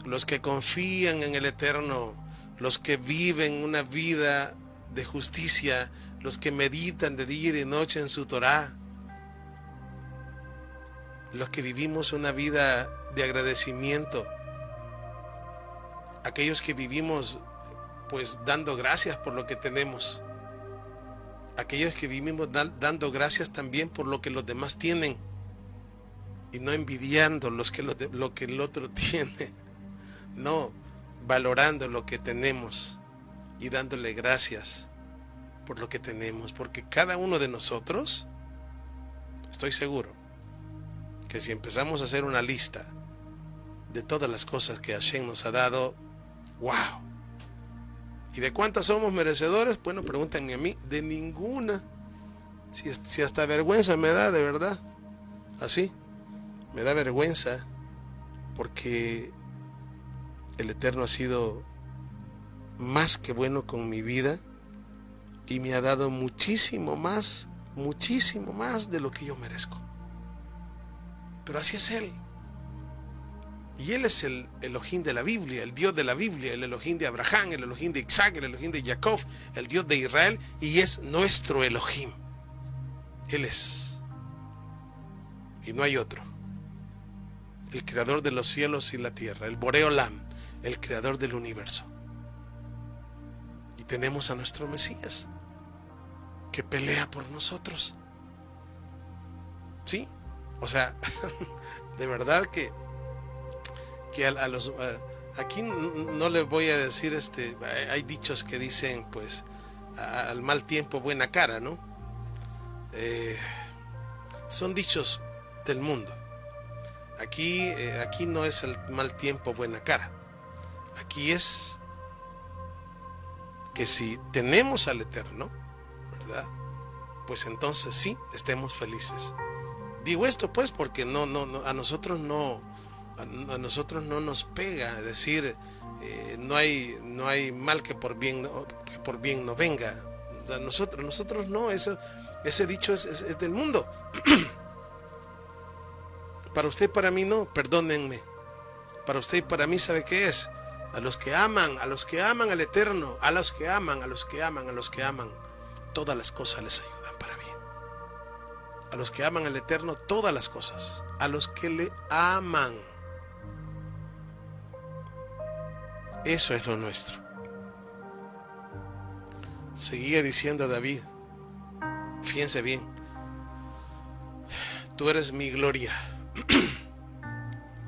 los que confían en el Eterno, los que viven una vida de justicia, los que meditan de día y de noche en su Torá, los que vivimos una vida de agradecimiento, aquellos que vivimos pues dando gracias por lo que tenemos, aquellos que vivimos dando gracias también por lo que los demás tienen y no envidiando lo que el otro tiene, no, valorando lo que tenemos y dándole gracias por lo que tenemos, porque cada uno de nosotros, estoy seguro que si empezamos a hacer una lista de todas las cosas que Hashem nos ha dado, wow. ¿Y de cuántas somos merecedores? Bueno, pregúntenme a mí, de ninguna. Si hasta vergüenza me da, de verdad. Así, me da vergüenza, porque el Eterno ha sido más que bueno con mi vida y me ha dado muchísimo más de lo que yo merezco. Pero así es Él. Y Él es el Elohim de la Biblia, el Dios de la Biblia, el Elohim de Abraham, el Elohim de Isaac, el Elohim de Jacob, el Dios de Israel, y es nuestro Elohim. Él es. Y no hay otro. El creador de los cielos y la tierra, el Boré Olam, el creador del universo. Y tenemos a nuestro Mesías, que pelea por nosotros. ¿Sí? O sea, de verdad que aquí no les voy a decir, hay dichos que dicen, pues, al mal tiempo buena cara, ¿no? Son dichos del mundo. Aquí no es el mal tiempo buena cara. Aquí es que si tenemos al Eterno, ¿verdad? Pues entonces sí, estemos felices. Digo esto pues porque no a nosotros no A nosotros no nos pega decir no hay mal que por bien no venga. O sea, nosotros no, ese dicho es del mundo. Para usted y para mí no, perdónenme. Para usted y para mí, ¿sabe qué es? A los que aman al Eterno, a los que aman, todas las cosas les ayudan para bien. A los que aman al Eterno, todas las cosas. A los que le aman. Eso es lo nuestro. Seguía diciendo David, fíjense bien, tú eres mi gloria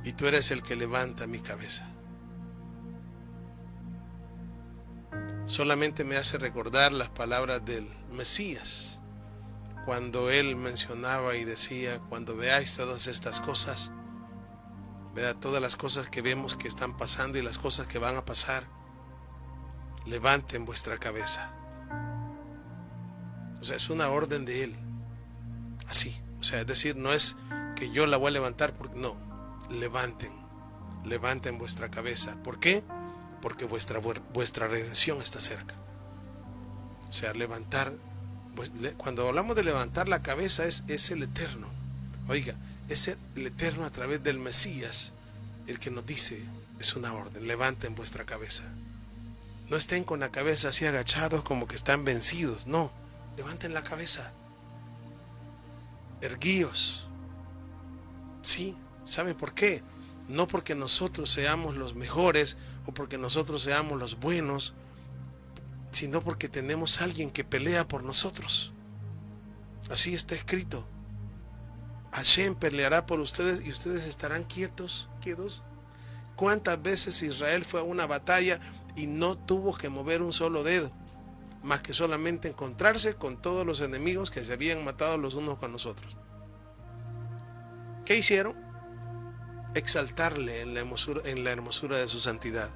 y tú eres el que levanta mi cabeza. Solamente me hace recordar las palabras del Mesías, cuando él mencionaba y decía, cuando veáis todas estas cosas, vea todas las cosas que vemos que están pasando y las cosas que van a pasar, levanten vuestra cabeza. O sea, es una orden de él, así, o sea, es decir, no es que yo la voy a levantar, porque no, levanten vuestra cabeza. ¿Por qué? Porque vuestra redención está cerca. O sea, levantar, cuando hablamos de levantar la cabeza es el Eterno. Oiga, es el Eterno a través del Mesías el que nos dice, es una orden, levanten vuestra cabeza. No estén con la cabeza así agachados como que están vencidos, no, levanten la cabeza. Erguíos. Sí, ¿saben por qué? No porque nosotros seamos los mejores o porque nosotros seamos los buenos, sino porque tenemos a alguien que pelea por nosotros. Así está escrito. Hashem peleará por ustedes y ustedes estarán quietos. ¿Cuántas veces Israel fue a una batalla y no tuvo que mover un solo dedo, más que solamente encontrarse con todos los enemigos que se habían matado los unos con los otros? ¿Qué hicieron? Exaltarle en la hermosura de su santidad.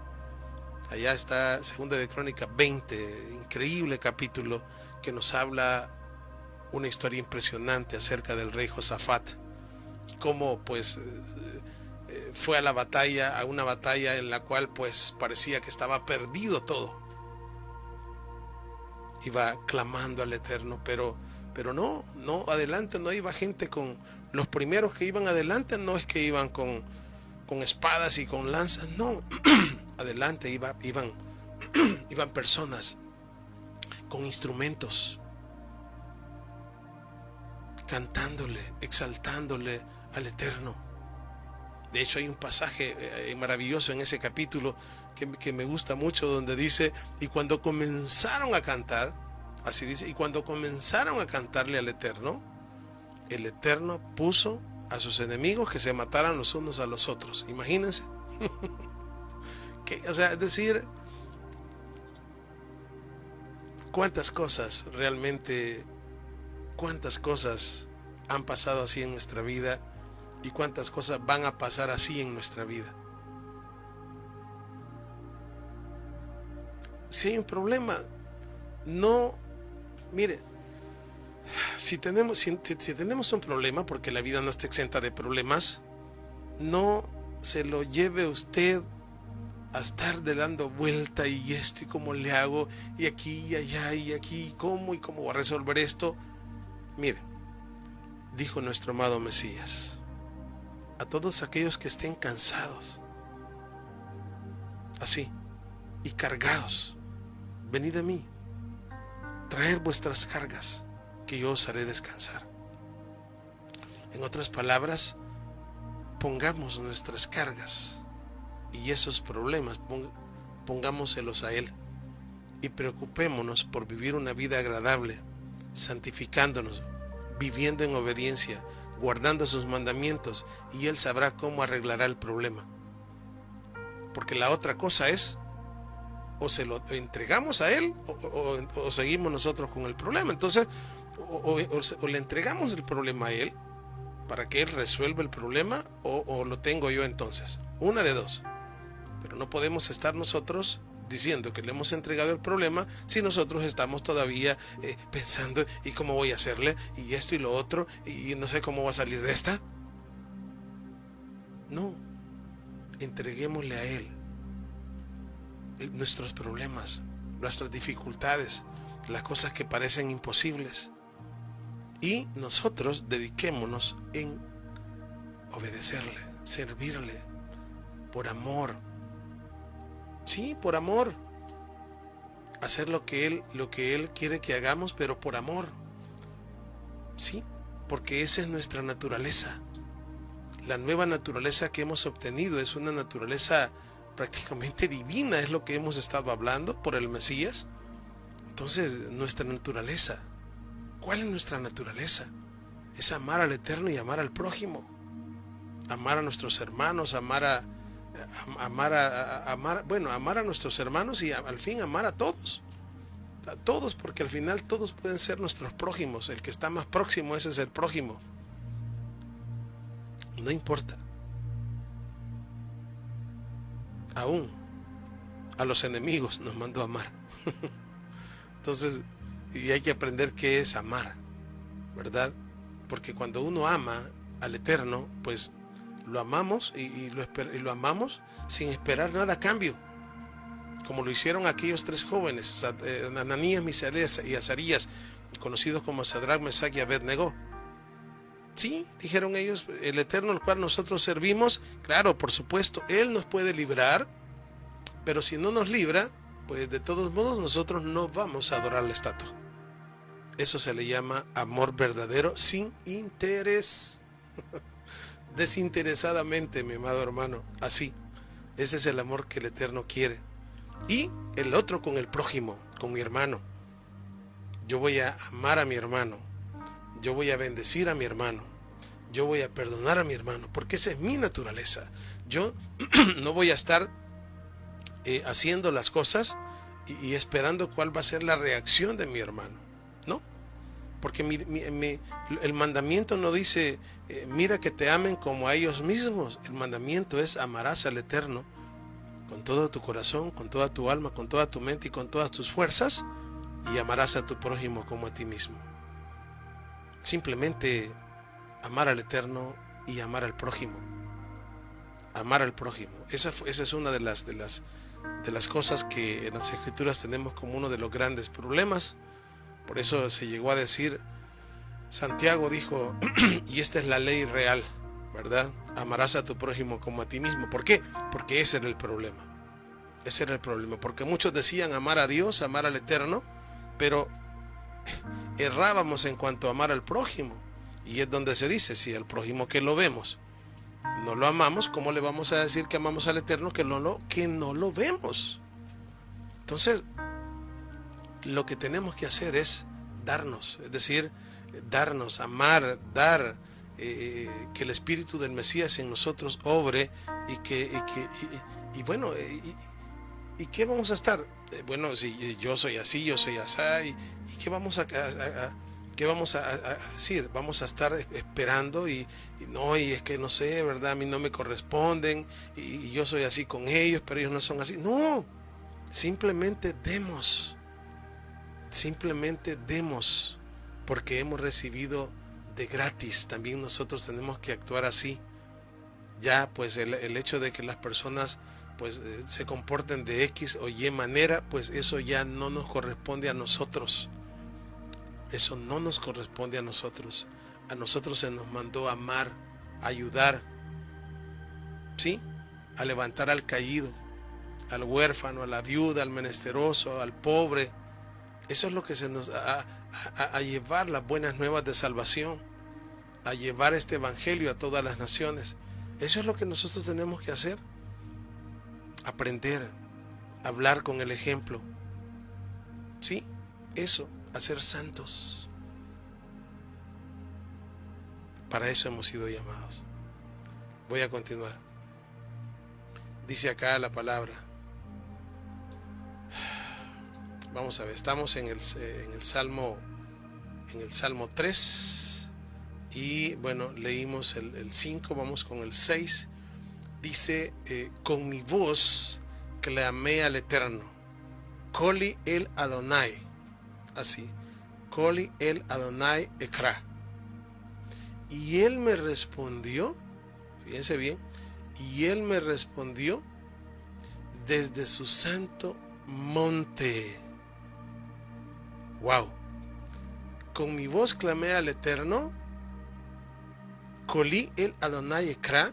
Allá está 2 de Crónicas 20, increíble capítulo que nos habla una historia impresionante acerca del rey Josafat, cómo pues fue a una batalla en la cual pues parecía que estaba perdido todo. Iba clamando al Eterno, pero no adelante no iba gente con los primeros que iban adelante, no es que iban con espadas y con lanzas, no. Adelante iban personas con instrumentos, cantándole, exaltándole al Eterno. De hecho, hay un pasaje maravilloso en ese capítulo que me gusta mucho, donde dice, y cuando comenzaron a cantar, así dice, y cuando comenzaron a cantarle al Eterno, el Eterno puso a sus enemigos que se mataran los unos a los otros. Imagínense. O sea, es decir, cuántas cosas han pasado así en nuestra vida y cuántas cosas van a pasar así en nuestra vida. Si hay un problema, no, mire, si tenemos un problema, porque la vida no está exenta de problemas, no se lo lleve usted a estar dando vuelta y esto y cómo le hago y aquí y allá y aquí cómo voy a resolver esto. Mire, dijo nuestro amado Mesías, a todos aquellos que estén cansados, así, y cargados, venid a mí, traed vuestras cargas, que yo os haré descansar. En otras palabras, pongamos nuestras cargas y esos problemas, pongámoselos a Él y preocupémonos por vivir una vida agradable, santificándonos, viviendo en obediencia, guardando sus mandamientos, y Él sabrá cómo arreglará el problema. Porque la otra cosa es, o se lo entregamos a Él o seguimos nosotros con el problema. Entonces, o le entregamos el problema a Él para que Él resuelva el problema, o lo tengo yo entonces. Una de dos. Pero no podemos estar nosotros diciendo que le hemos entregado el problema si nosotros estamos todavía pensando, ¿y cómo voy a hacerle? Y esto y lo otro, y no sé cómo va a salir de esta. No, entreguémosle a Él nuestros problemas, nuestras dificultades, las cosas que parecen imposibles. Y nosotros dediquémonos en obedecerle, servirle, por amor. Sí, por amor. Hacer lo que Él quiere que hagamos, pero por amor. Sí, porque esa es nuestra naturaleza. La nueva naturaleza que hemos obtenido es una naturaleza prácticamente divina, es lo que hemos estado hablando por el Mesías. Entonces, nuestra naturaleza, ¿cuál es nuestra naturaleza? Es amar al Eterno y amar al prójimo, amar a nuestros hermanos, amar a nuestros hermanos y al fin amar a todos, porque al final todos pueden ser nuestros prójimos. El que está más próximo, ese es el prójimo. No importa. Aún a los enemigos nos mandó a amar. Entonces, y hay que aprender qué es amar, ¿verdad? Porque cuando uno ama al Eterno, pues lo amamos y lo amamos sin esperar nada a cambio, como lo hicieron aquellos tres jóvenes, Ananías, Misael y Azarías, conocidos como Sadrach, Mesach y Abed-Negó. Sí, dijeron ellos, el Eterno al cual nosotros servimos, claro, por supuesto, Él nos puede librar, pero si no nos libra, pues de todos modos nosotros no vamos a adorar la estatua. Eso se le llama amor verdadero sin interés. Desinteresadamente, mi amado hermano, así. Ese es el amor que el Eterno quiere. Y el otro con el prójimo, con mi hermano. Yo voy a amar a mi hermano. Yo voy a bendecir a mi hermano. Yo voy a perdonar a mi hermano, porque esa es mi naturaleza. Yo no voy a estar haciendo las cosas y esperando cuál va a ser la reacción de mi hermano. No, porque el mandamiento no dice, mira que te amen como a ellos mismos. El mandamiento es: amarás al Eterno con todo tu corazón, con toda tu alma, con toda tu mente y con todas tus fuerzas, y amarás a tu prójimo como a ti mismo. Simplemente amar al Eterno y amar al prójimo. Amar al prójimo. Esa es una de las cosas que en las Escrituras tenemos como uno de los grandes problemas. Por eso se llegó a decir, Santiago dijo, y esta es la ley real, ¿verdad? Amarás a tu prójimo como a ti mismo. ¿Por qué? Porque ese era el problema. Ese era el problema. Porque muchos decían amar a Dios, amar al Eterno, pero errábamos en cuanto a amar al prójimo. Y es donde se dice, si al prójimo que lo vemos no lo amamos, ¿cómo le vamos a decir que amamos al Eterno que no lo vemos? Entonces, lo que tenemos que hacer es darnos, es decir, darnos, amar, dar, que el Espíritu del Mesías en nosotros obre y ¿qué vamos a estar? Bueno, si yo soy así, yo soy así, ¿y qué vamos a decir? Vamos a estar esperando y es que no sé, ¿verdad? A mí no me corresponden y yo soy así con ellos, pero ellos no son así. No, simplemente demos, porque hemos recibido de gratis. También nosotros tenemos que actuar así. Ya pues el hecho de que las personas pues se comporten de X o Y manera, pues eso ya no nos corresponde a nosotros. Eso no nos corresponde a nosotros. A nosotros se nos mandó a amar, a ayudar, ¿sí? A levantar al caído, al huérfano, a la viuda, al menesteroso, al pobre. Eso es lo que se nos a llevar las buenas nuevas de salvación, a llevar este evangelio a todas las naciones. Eso es lo que nosotros tenemos que hacer. Aprender, hablar con el ejemplo. ¿Sí? Eso, a ser santos. Para eso hemos sido llamados. Voy a continuar. Dice acá la palabra. Vamos a ver, estamos en el Salmo 3 y bueno, leímos el 5, vamos con el 6. Dice, con mi voz clamé al Eterno, Coli el Adonai, así, Coli el Adonai Ekra. Y él me respondió, fíjense bien, y Él me respondió desde su santo monte. Wow. Con mi voz clamé al Eterno, Colí el Adonai Ekra,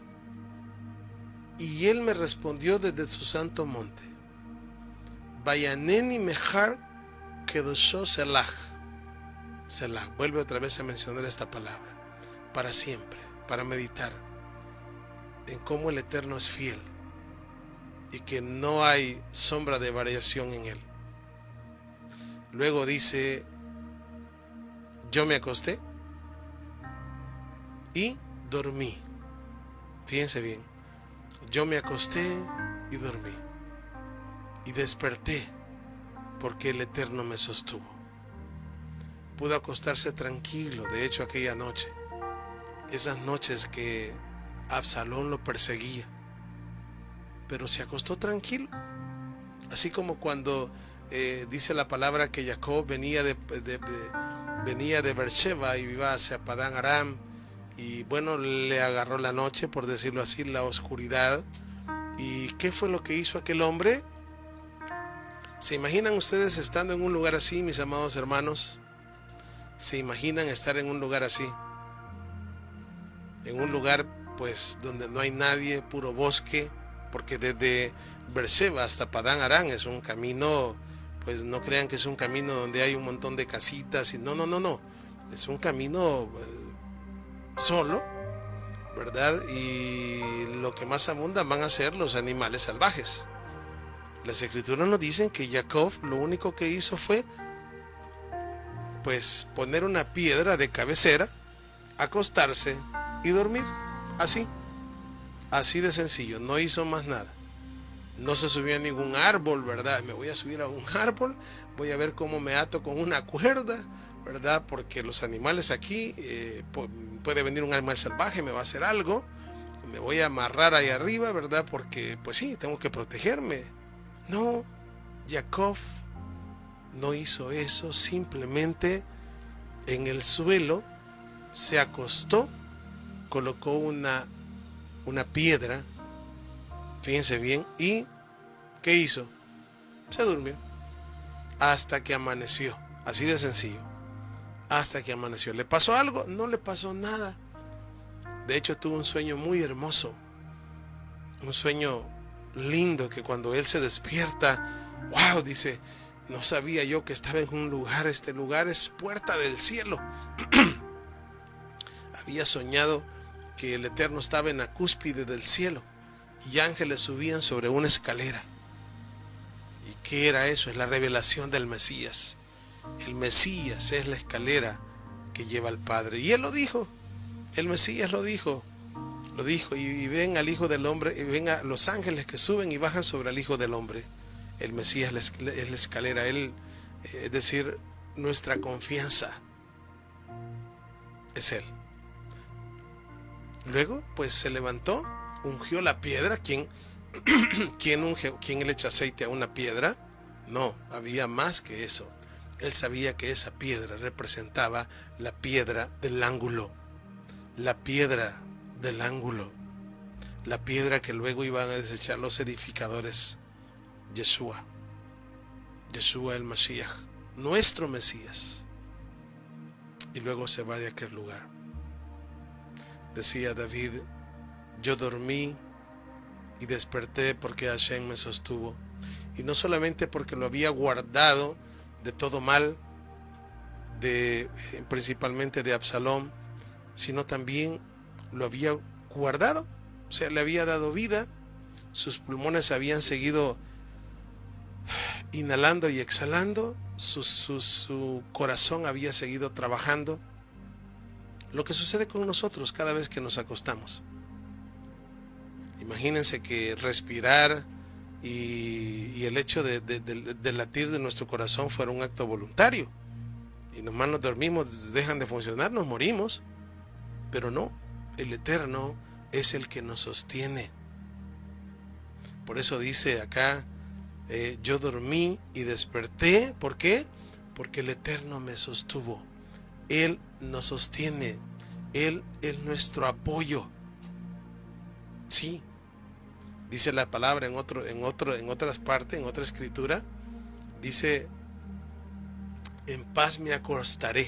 y Él me respondió desde su santo monte. Vayaneni mehar kedosho selah. Selah. Vuelve otra vez a mencionar esta palabra. Para siempre, para meditar en cómo el Eterno es fiel y que no hay sombra de variación en Él. Luego dice, yo me acosté y dormí. Fíjense bien, yo me acosté y dormí y desperté porque el Eterno me sostuvo. Pudo acostarse tranquilo. De hecho, aquella noche, esas noches que Absalón lo perseguía, pero se acostó tranquilo, así como cuando dice la palabra que Jacob venía de Beersheba y iba hacia Padán Aram, y bueno, le agarró la noche, por decirlo así, la oscuridad. ¿Y qué fue lo que hizo aquel hombre? ¿Se imaginan ustedes estando en un lugar así, mis amados hermanos? ¿Se imaginan estar en un lugar así? En un lugar pues donde no hay nadie, puro bosque, porque desde Beersheba hasta Padán Aram es un camino, pues no crean que es un camino donde hay un montón de casitas, y no, es un camino solo, ¿verdad? Y lo que más abundan van a ser los animales salvajes. Las escrituras nos dicen que Jacob lo único que hizo fue pues poner una piedra de cabecera, acostarse y dormir. Así de sencillo, no hizo más nada. No se subió a ningún árbol, ¿verdad? Me voy a subir a un árbol, voy a ver cómo me ato con una cuerda, ¿verdad? Porque los animales aquí, puede venir un animal salvaje, me va a hacer algo, me voy a amarrar ahí arriba, ¿verdad? Porque pues sí, tengo que protegerme. No, Jacob no hizo eso, simplemente en el suelo se acostó, colocó una piedra, fíjense bien, y ¿qué hizo? Se durmió hasta que amaneció, así de sencillo, hasta que amaneció. ¿Le pasó algo? No le pasó nada. De hecho, tuvo un sueño muy hermoso, un sueño lindo, que cuando él se despierta, wow, dice, no sabía yo que estaba en un lugar, este lugar es puerta del cielo. Había soñado que el Eterno estaba en la cúspide del cielo y ángeles subían sobre una escalera. ¿Y qué era eso? Es la revelación del Mesías. El Mesías es la escalera que lleva al Padre. Y él lo dijo, el Mesías lo dijo, y ven al Hijo del Hombre, y ven a los ángeles que suben y bajan sobre el Hijo del Hombre. El Mesías es la escalera, él, es decir, nuestra confianza es él. Luego pues se levantó, ungió la piedra. ¿Quién le echa aceite a una piedra? No, había más que eso. Él sabía que esa piedra representaba la piedra del ángulo, la piedra del ángulo, la piedra que luego iban a desechar los edificadores. Yeshua el Mashiach, nuestro Mesías. Y luego se va de aquel lugar. Decía David, yo dormí y desperté porque Hashem me sostuvo. Y no solamente porque lo había guardado de todo mal, principalmente de Absalón, sino también lo había guardado, o sea, le había dado vida. Sus pulmones habían seguido inhalando y exhalando, su corazón había seguido trabajando. Lo que sucede con nosotros cada vez que nos acostamos. Imagínense que respirar y el hecho de latir de nuestro corazón fuera un acto voluntario. Y nomás nos dormimos, dejan de funcionar, nos morimos. Pero no, el Eterno es el que nos sostiene. Por eso dice acá, yo dormí y desperté. ¿Por qué? Porque el Eterno me sostuvo. Él nos sostiene. Él es nuestro apoyo. Sí, Dice la palabra en otras partes, en otra escritura, dice: en paz me acostaré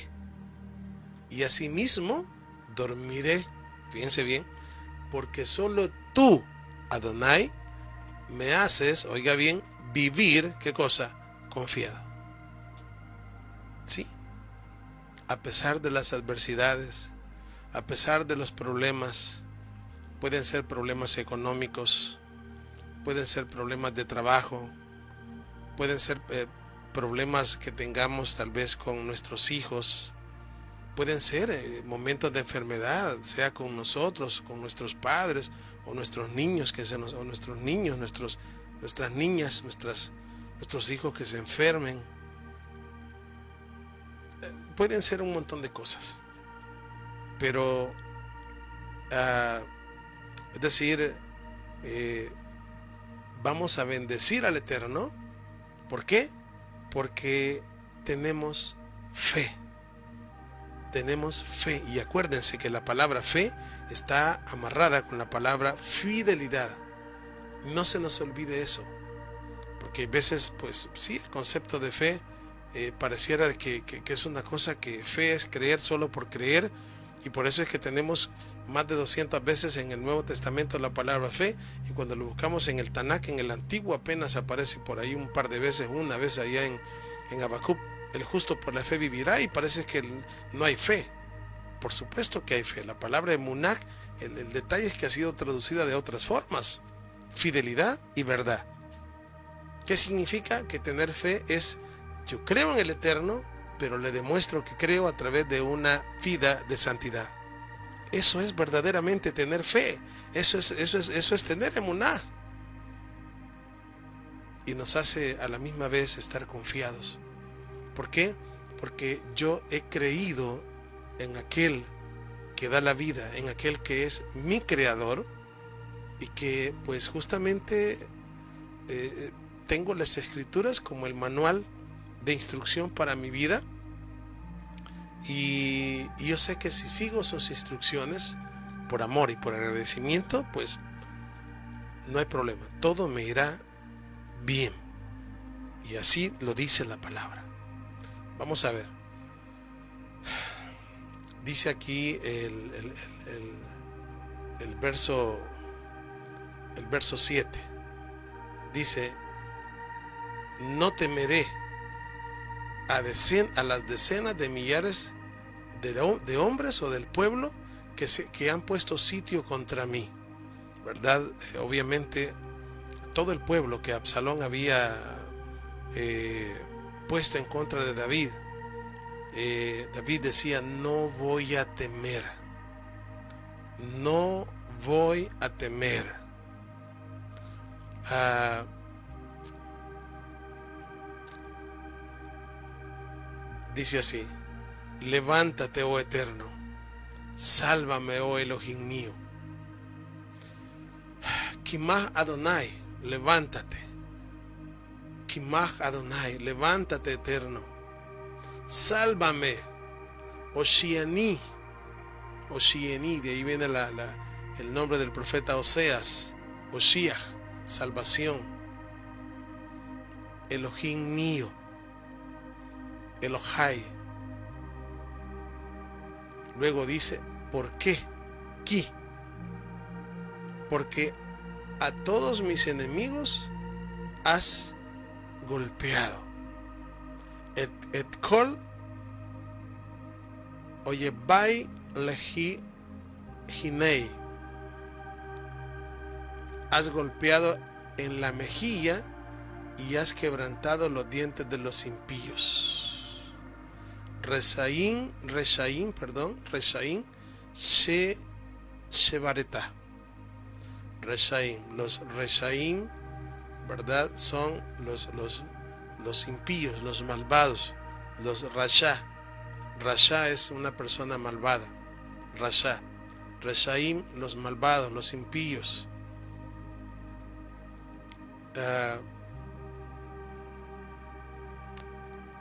y asimismo dormiré. Fíjense bien, porque solo tú, Adonai, me haces, oiga bien, vivir, ¿qué cosa? Confiado. Sí, a pesar de las adversidades, a pesar de los problemas, pueden ser problemas económicos, pueden ser problemas de trabajo, pueden ser problemas que tengamos tal vez con nuestros hijos, pueden ser momentos de enfermedad, sea con nosotros, con nuestros padres, o nuestros niños, o nuestros niños, nuestras niñas, nuestros hijos que se enfermen. Pueden ser un montón de cosas, pero es decir, vamos a bendecir al Eterno. ¿Por qué? Porque tenemos fe. Tenemos fe. Y acuérdense que la palabra fe está amarrada con la palabra fidelidad. No se nos olvide eso. Porque a veces, pues sí, el concepto de fe pareciera que es una cosa que fe es creer solo por creer. Y por eso es que tenemos más de 200 veces en el Nuevo Testamento la palabra fe, y cuando lo buscamos en el Tanakh, en el Antiguo, apenas aparece por ahí un par de veces, una vez allá en Habacuc: el justo por la fe vivirá, y parece que no hay fe. Por supuesto que hay fe. La palabra emuná, el detalle es que ha sido traducida de otras formas: fidelidad y verdad. ¿Qué significa? Que tener fe es: yo creo en el Eterno, pero le demuestro que creo a través de una vida de santidad. Eso es verdaderamente tener fe. Eso es tener emuná. Y nos hace a la misma vez estar confiados. ¿Por qué? Porque yo he creído en aquel que da la vida, en aquel que es mi creador, y que pues justamente tengo las escrituras como el manual de instrucción para mi vida. Y yo sé que si sigo sus instrucciones por amor y por agradecimiento, pues no hay problema, todo me irá bien. Y así lo dice la palabra. Vamos a ver. Dice aquí el verso 7. Dice: no temeré a las decenas de millares de hombres o del pueblo que han puesto sitio contra mí. ¿Verdad? Obviamente todo el pueblo que Absalón había puesto en contra de David, David decía: no voy a temer, no voy a temer. Dice así: levántate, oh Eterno, sálvame, oh Elohim mío. Kimah Adonai, levántate. Kimah Adonai, levántate, Eterno. Sálvame. Oshiani, de ahí viene el nombre del profeta Oseas. Oshiach, salvación. Elohim mío. Elohai. Luego dice: ¿por qué? ¿Qué? Porque a todos mis enemigos has golpeado. Et kol oyebai lehi hinei. Has golpeado en la mejilla y has quebrantado los dientes de los impíos. Reshaim, Shebareta. Reshaim, los Reshaim, ¿verdad? Son los impíos, los malvados, los Rasha. Rasha es una persona malvada. Rasha. Reshaim, los malvados, los impíos.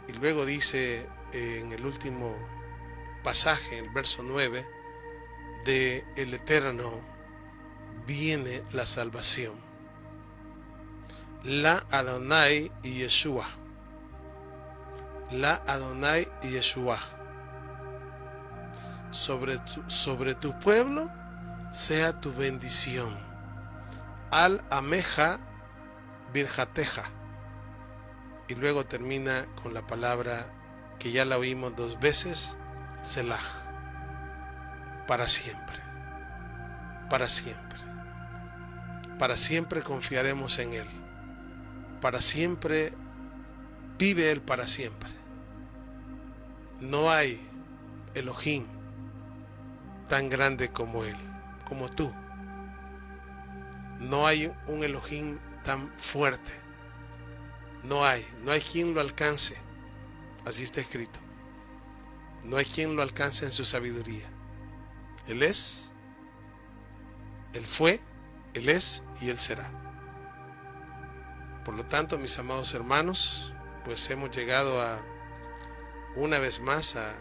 Y luego dice en el último pasaje, el verso 9, de el Eterno viene la salvación. La Adonai Yeshua. La Adonai Yeshua. Sobre tu pueblo sea tu bendición. Al Ameja Birjateja. Y luego termina con la palabra que ya la oímos 2 veces, Selah. Para siempre. Para siempre. Para siempre confiaremos en Él. Para siempre vive Él para siempre. No hay Elohim tan grande como Él, como tú. No hay un Elohim tan fuerte. No hay quien lo alcance. Así está escrito. No hay quien lo alcance en su sabiduría. Él es, Él fue, Él es y Él será. Por lo tanto, mis amados hermanos, pues hemos llegado a, una vez más, a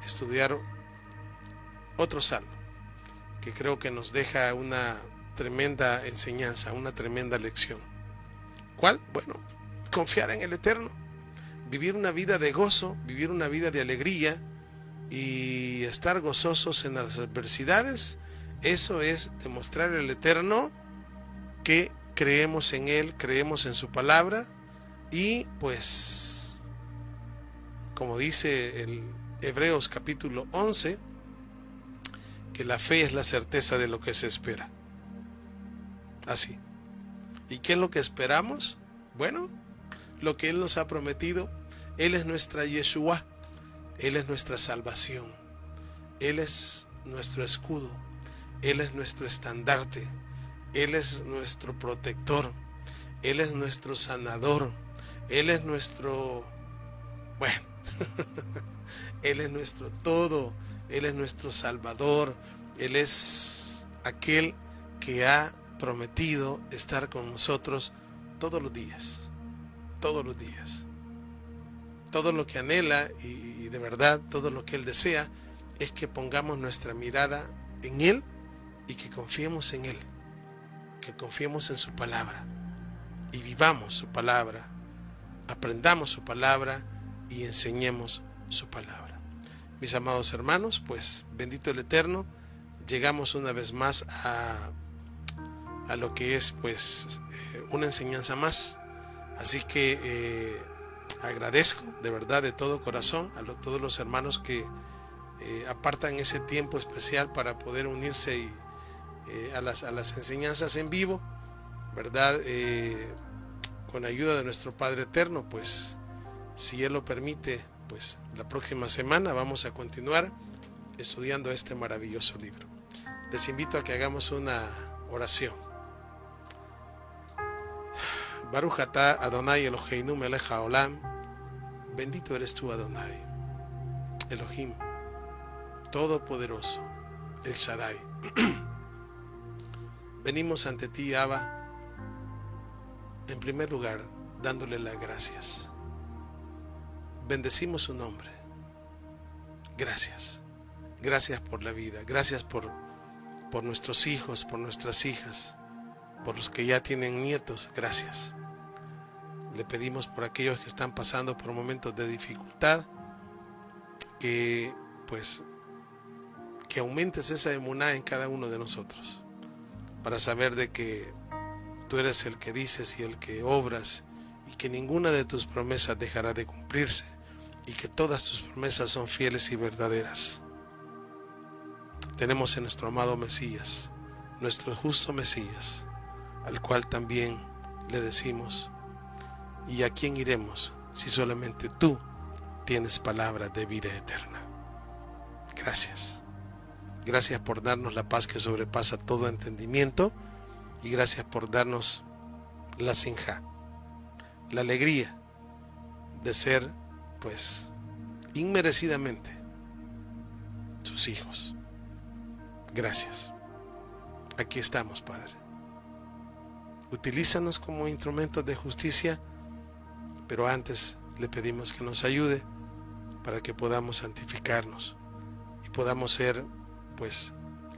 estudiar otro salmo que creo que nos deja una tremenda enseñanza, una tremenda lección. ¿Cuál? Bueno, confiar en el Eterno, vivir una vida de gozo, vivir una vida de alegría y estar gozosos en las adversidades. Eso es demostrar al Eterno que creemos en Él, creemos en su palabra y pues, como dice el Hebreos capítulo 11, que la fe es la certeza de lo que se espera. Así. ¿Y qué es lo que esperamos? Bueno, lo que Él nos ha prometido. Él es nuestra Yeshua. Él es nuestra salvación. Él es nuestro escudo. Él es nuestro estandarte. Él es nuestro protector. Él es nuestro sanador. Él es nuestro... Él es nuestro todo. Él es nuestro salvador. Él es aquel que ha prometido estar con nosotros todos los días. Todos los días. Todo lo que anhela y de verdad todo lo que Él desea es que pongamos nuestra mirada en Él y que confiemos en Él. Que confiemos en su palabra y vivamos su palabra, aprendamos su palabra y enseñemos su palabra. Mis amados hermanos, pues bendito el Eterno, llegamos una vez más a lo que es pues una enseñanza más. Así que agradezco de verdad de todo corazón a todos los hermanos que apartan ese tiempo especial para poder unirse a las enseñanzas en vivo, ¿verdad? Con ayuda de nuestro Padre Eterno, pues si Él lo permite, pues la próxima semana vamos a continuar estudiando este maravilloso libro. Les invito a que hagamos una oración. Baruch atah Adonai Eloheinu melech haolam. Bendito eres tú, Adonai, Elohim, Todopoderoso, El Shaddai. Venimos ante ti, Abba, en primer lugar, dándole las gracias. Bendecimos su nombre. Gracias. Gracias por la vida. Gracias por nuestros hijos, por nuestras hijas, por los que ya tienen nietos. Gracias. Le pedimos por aquellos que están pasando por momentos de dificultad, que aumentes esa emuná en cada uno de nosotros, para saber de que tú eres el que dices y el que obras, y que ninguna de tus promesas dejará de cumplirse, y que todas tus promesas son fieles y verdaderas. Tenemos en nuestro amado Mesías, nuestro justo Mesías, al cual también le decimos: ¿y a quién iremos si solamente tú tienes palabras de vida eterna? Gracias. Gracias por darnos la paz que sobrepasa todo entendimiento, y gracias por darnos la sinjá, la alegría de ser, inmerecidamente sus hijos. Gracias. Aquí estamos, Padre. Utilízanos como instrumentos de justicia, pero antes le pedimos que nos ayude para que podamos santificarnos y podamos ser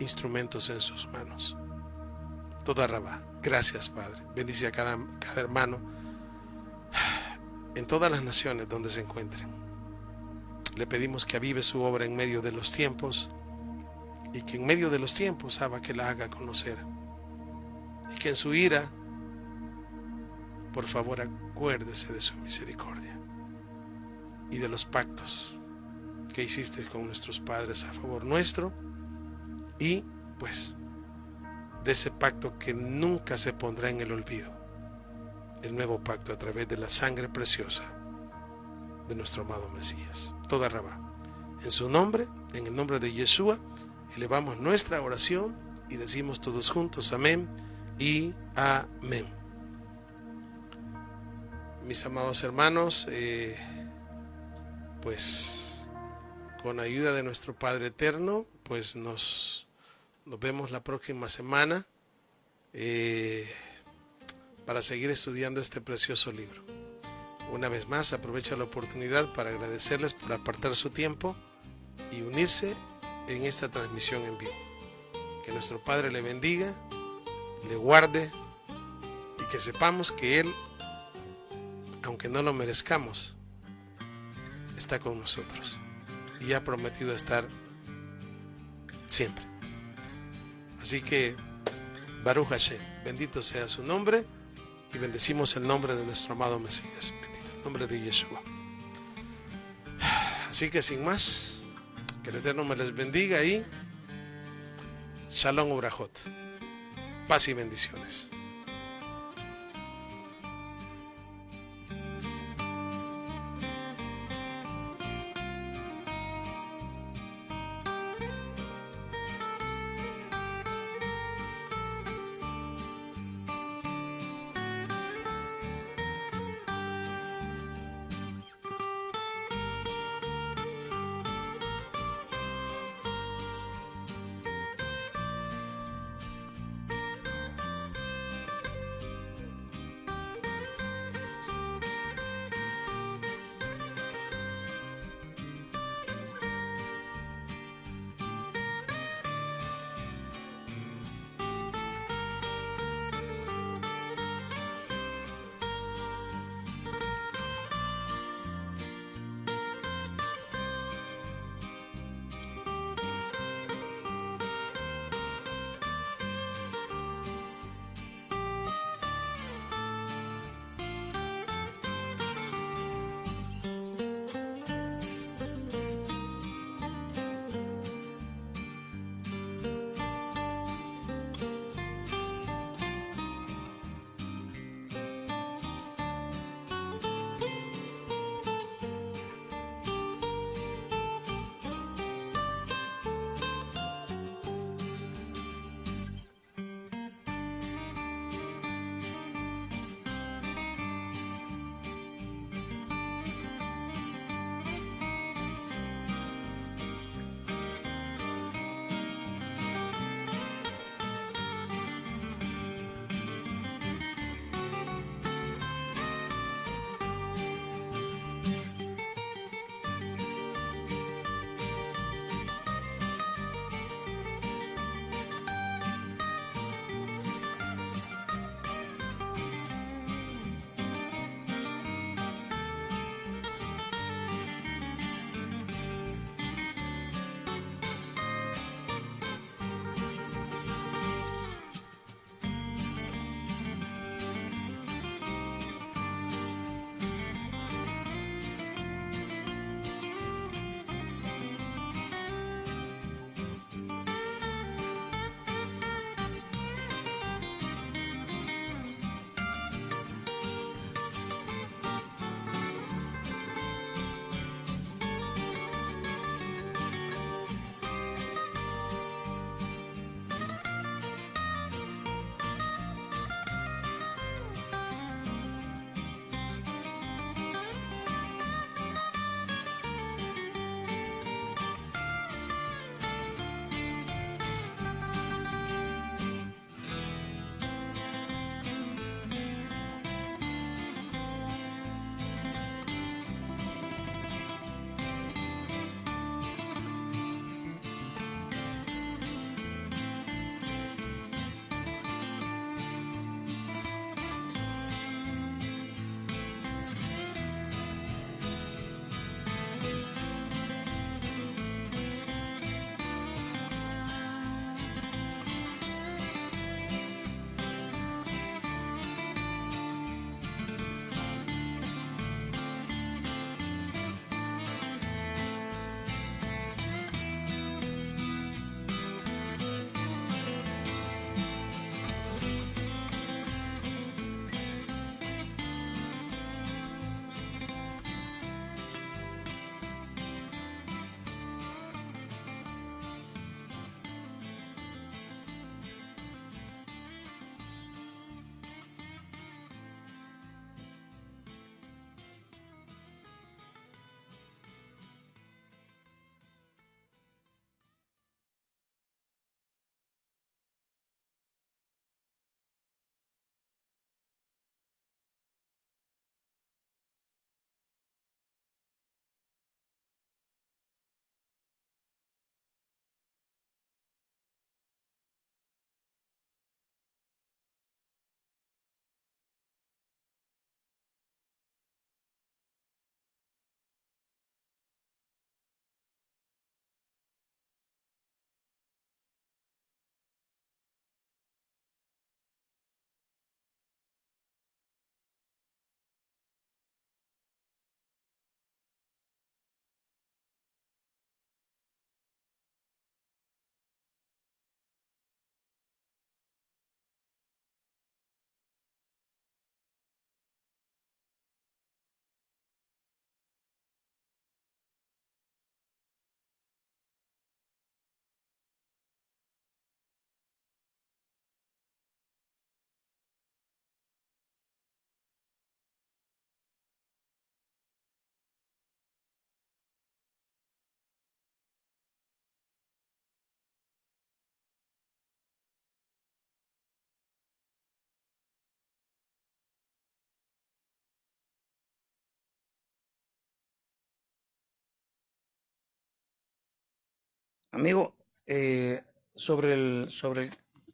instrumentos en sus manos. Toda Rabá. Gracias, Padre. Bendice a cada hermano en todas las naciones donde se encuentren. Le pedimos que avive su obra en medio de los tiempos y que en medio de los tiempos, Abba, que la haga conocer. Y que en su ira, por favor, acuérdese de su misericordia y de los pactos que hiciste con nuestros padres a favor nuestro, y pues de ese pacto que nunca se pondrá en el olvido, el nuevo pacto a través de la sangre preciosa de nuestro amado Mesías. Toda Rabá, en su nombre, en el nombre de Yeshua, elevamos nuestra oración y decimos todos juntos amén y amén. Mis amados hermanos, pues con ayuda de nuestro Padre Eterno, pues nos vemos la próxima semana para seguir estudiando este precioso libro. Una vez más, aprovecho la oportunidad para agradecerles por apartar su tiempo y unirse en esta transmisión en vivo. Que nuestro Padre le bendiga, le guarde y que sepamos que Él, aunque no lo merezcamos, está con nosotros y ha prometido estar siempre. Así que Baruch Hashem, bendito sea su nombre, y bendecimos el nombre de nuestro amado Mesías. Bendito el nombre de Yeshua. Así que sin más, que el Eterno me les bendiga y Shalom Ubrajot. Paz y bendiciones. Amigo,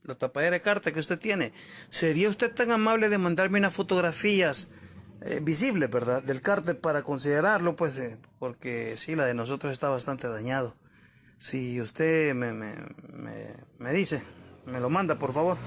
la tapadera de carta que usted tiene, ¿sería usted tan amable de mandarme unas fotografías visibles, verdad, del cárter para considerarlo, pues, porque sí, la de nosotros está bastante dañado. Si usted me dice, me lo manda, por favor.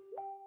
Gracias.